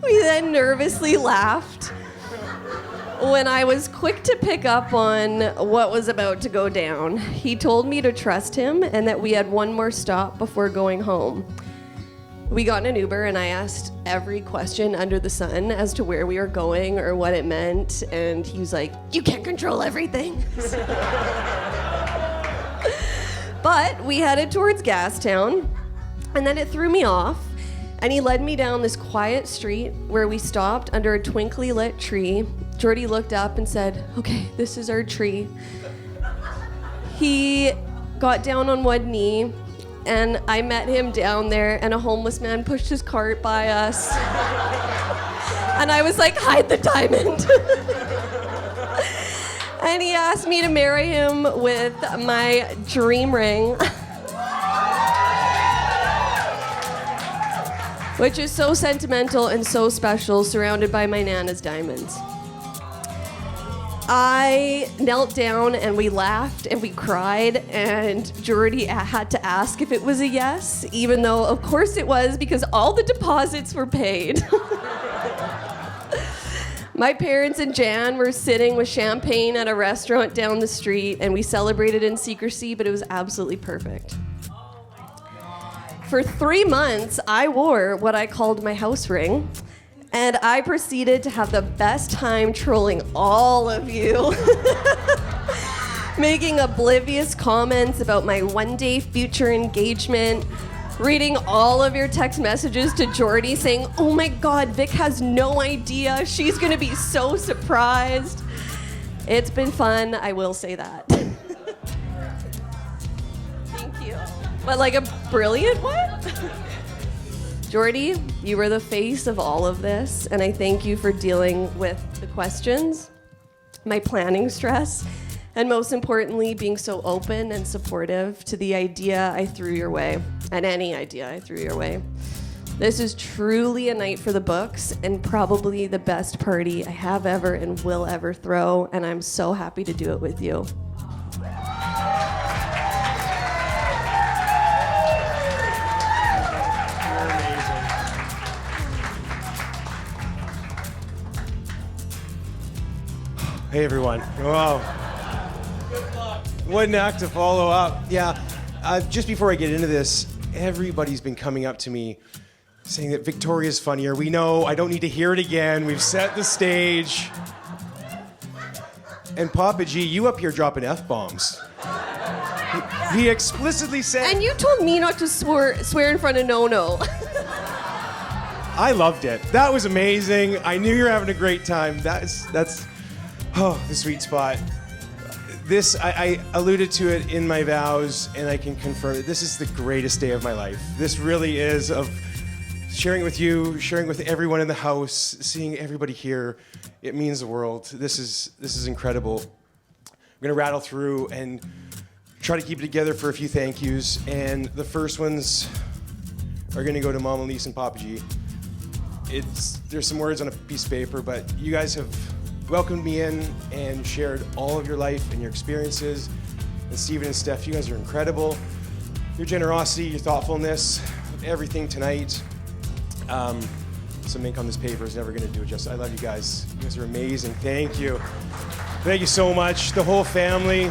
We then nervously laughed when I was quick to pick up on what was about to go down. He told me to trust him and that we had one more stop before going home. We got in an Uber and I asked every question under the sun as to where we were going or what it meant, and he was like, "You can't control everything." But we headed towards Gastown, and then it threw me off, and he led me down this quiet street where we stopped under a twinkly lit tree Jordie looked up and said, "Okay, this is our tree." He got down on one knee, and I met him down there, and a homeless man pushed his cart by us. And I was like, "Hide the diamond." And he asked me to marry him with my dream ring, which is so sentimental and so special, surrounded by my Nana's diamonds. I knelt down and we laughed and we cried, and Jordie had to ask if it was a yes, even though of course it was, because all the deposits were paid. My parents and Jan were sitting with champagne at a restaurant down the street, and we celebrated in secrecy, but it was absolutely perfect. For 3 months, I wore what I called my house ring, and I proceeded to have the best time trolling all of you, making oblivious comments about my one-day future engagement, reading all of your text messages to Jordie saying, "Oh my God, Vic has no idea. She's gonna be so surprised." It's been fun, I will say that. Thank you. But like a brilliant one? Jordie, you were the face of all of this, and I thank you for dealing with the questions, my planning stress, and most importantly, being so open and supportive to the idea I threw your way, and any idea I threw your way. This is truly a night for the books, and probably the best party I have ever and will ever throw, and I'm so happy to do it with you. Hey everyone. Wow. What an act to follow up. Yeah, just before I get into this, everybody's been coming up to me saying that Victoria's funnier. We know, I don't need to hear it again. We've set the stage. And Papa G, you up here dropping F-bombs. He explicitly said... And you told me not to swear in front of No-No. I loved it. That was amazing. I knew you were having a great time. That's the sweet spot. This, I alluded to it in my vows, and I can confirm it. This is the greatest day of my life. This really is, of sharing it with you, sharing with everyone in the house, seeing everybody here. It means the world. This is incredible. I'm gonna rattle through and try to keep it together for a few thank yous. And the first ones are gonna go to Mama Lise and Papa G. There's some words on a piece of paper, but you guys have welcomed me in and shared all of your life and your experiences. And Stephen and Steph, you guys are incredible. Your generosity, your thoughtfulness, everything tonight. Some ink on this paper is never gonna do it justice. I love you guys. You guys are amazing. Thank you. Thank you so much. The whole family.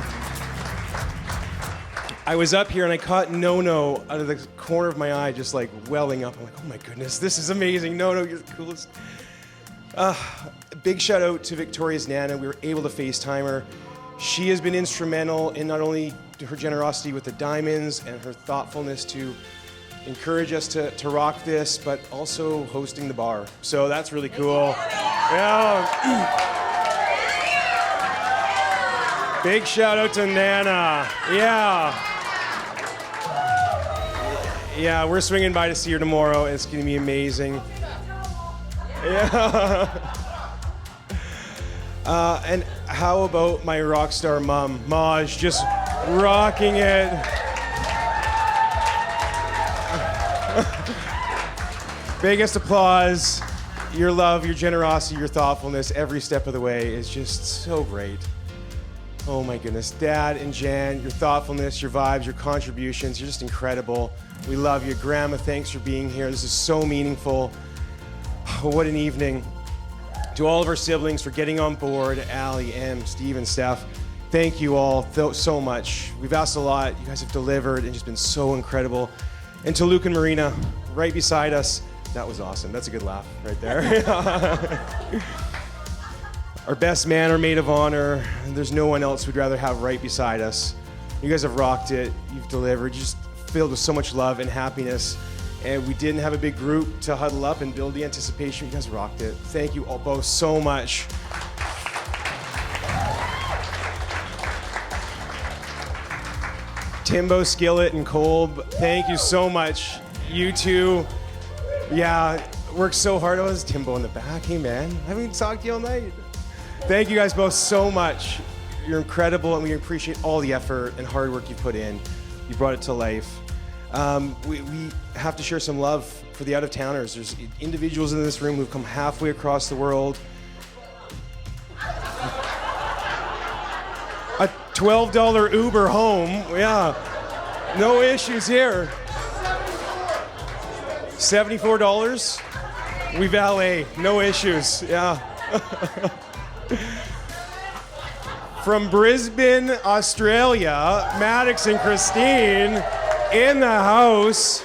I was up here and I caught No-No out of the corner of my eye, just like welling up. I'm like, oh my goodness, this is amazing. No-No, you're the coolest. Big shout out to Victoria's Nana. We were able to FaceTime her. She has been instrumental in not only her generosity with the diamonds and her thoughtfulness to encourage us to rock this, but also hosting the bar. So that's really cool. Yeah. Big shout out to Nana. Yeah, we're swinging by to see her tomorrow. It's gonna be amazing. Yeah. And how about my rock star mom, Maj, just rocking it. Biggest applause. Your love, your generosity, your thoughtfulness, every step of the way is just so great. Oh my goodness. Dad and Jan, your thoughtfulness, your vibes, your contributions, you're just incredible. We love you. Grandma, thanks for being here. This is so meaningful. Oh, what an evening. To all of our siblings for getting on board, Allie, Em, Steve, and Steph, thank you all so much. We've asked a lot. You guys have delivered and just been so incredible. And to Luke and Marina, right beside us, that was awesome. That's a good laugh right there. Our best man, our maid of honor, there's no one else we'd rather have right beside us. You guys have rocked it. You've delivered. Just filled with so much love and happiness. And we didn't have a big group to huddle up and build the anticipation. You guys rocked it. Thank you all both so much. Timbo, Skillet, and Kolb, thank you so much. You two, yeah, worked so hard. Oh, there's Timbo in the back. Hey, man, I haven't talked to you all night. Thank you guys both so much. You're incredible, and we appreciate all the effort and hard work you put in. You brought it to life. We have to share some love for the out-of-towners. There's individuals in this room who've come halfway across the world. A $12 Uber home, yeah. No issues here. $74? We valet, no issues, yeah. From Brisbane, Australia, Maddox and Christine in the house.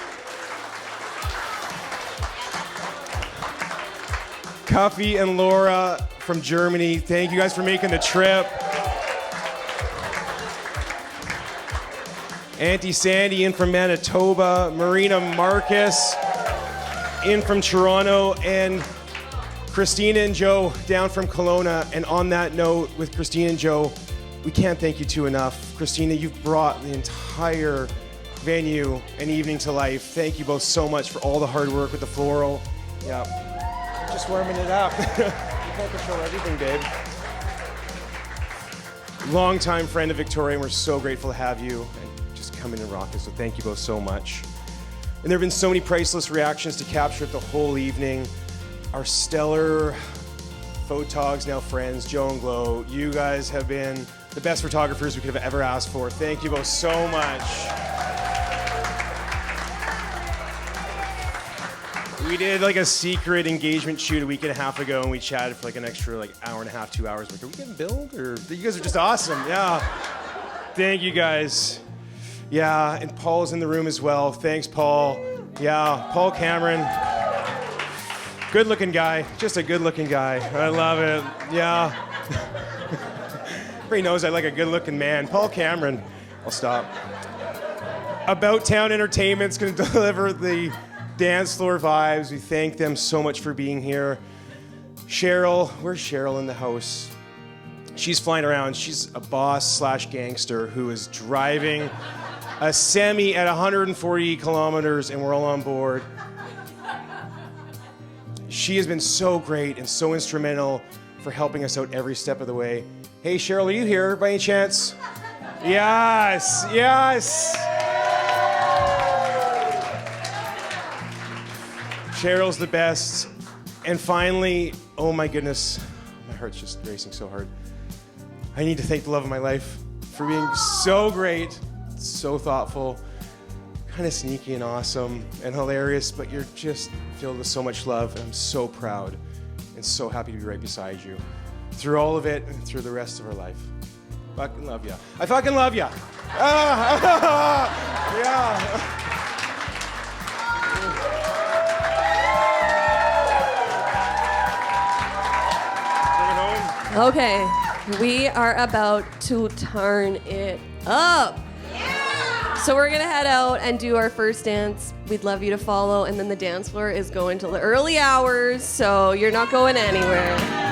Cuffy and Laura from Germany, thank you guys for making the trip. Auntie Sandy in from Manitoba, Marina Marcus in from Toronto, and Christina and Joe down from Kelowna. And on that note, with Christina and Joe, we can't thank you two enough. Christina, you've brought the entire venue and evening to life. Thank you both so much for all the hard work with the floral. Yeah, just warming it up. You can't control everything, babe. Longtime friend of Victoria, and we're so grateful to have you. Come in and rock it, so thank you both so much. And there have been so many priceless reactions to capture it the whole evening. Our stellar photogs, now friends, Joe and Glow, you guys have been the best photographers we could have ever asked for. Thank you both so much. We did like a secret engagement shoot a week and a half ago, and we chatted for like an extra hour and a half, 2 hours. Like, are we getting billed? Or you guys are just awesome. Yeah. Thank you guys. Yeah, and Paul's in the room as well. Thanks, Paul. Yeah, Paul Cameron. Good-looking guy. Just a good-looking guy. I love it. Yeah. Everybody knows I like a good-looking man. Paul Cameron. I'll stop. About Town Entertainment's going to deliver the dance floor vibes. We thank them so much for being here. Cheryl. Where's Cheryl in the house? She's flying around. She's a boss/gangster who is driving a semi at 140 kilometers, and we're all on board. She has been so great and so instrumental for helping us out every step of the way. Hey, Cheryl, are you here by any chance? Yes, yes. Cheryl's the best. And finally, oh my goodness, my heart's just racing so hard. I need to thank the love of my life for being so great, so thoughtful, kind of sneaky and awesome and hilarious, but you're just filled with so much love, and I'm so proud and so happy to be right beside you through all of it and through the rest of our life. Fucking love ya. I fucking love ya. Yeah. Okay, we are about to turn it up. So we're gonna head out and do our first dance. We'd love you to follow, and then the dance floor is going till the early hours, so you're not going anywhere.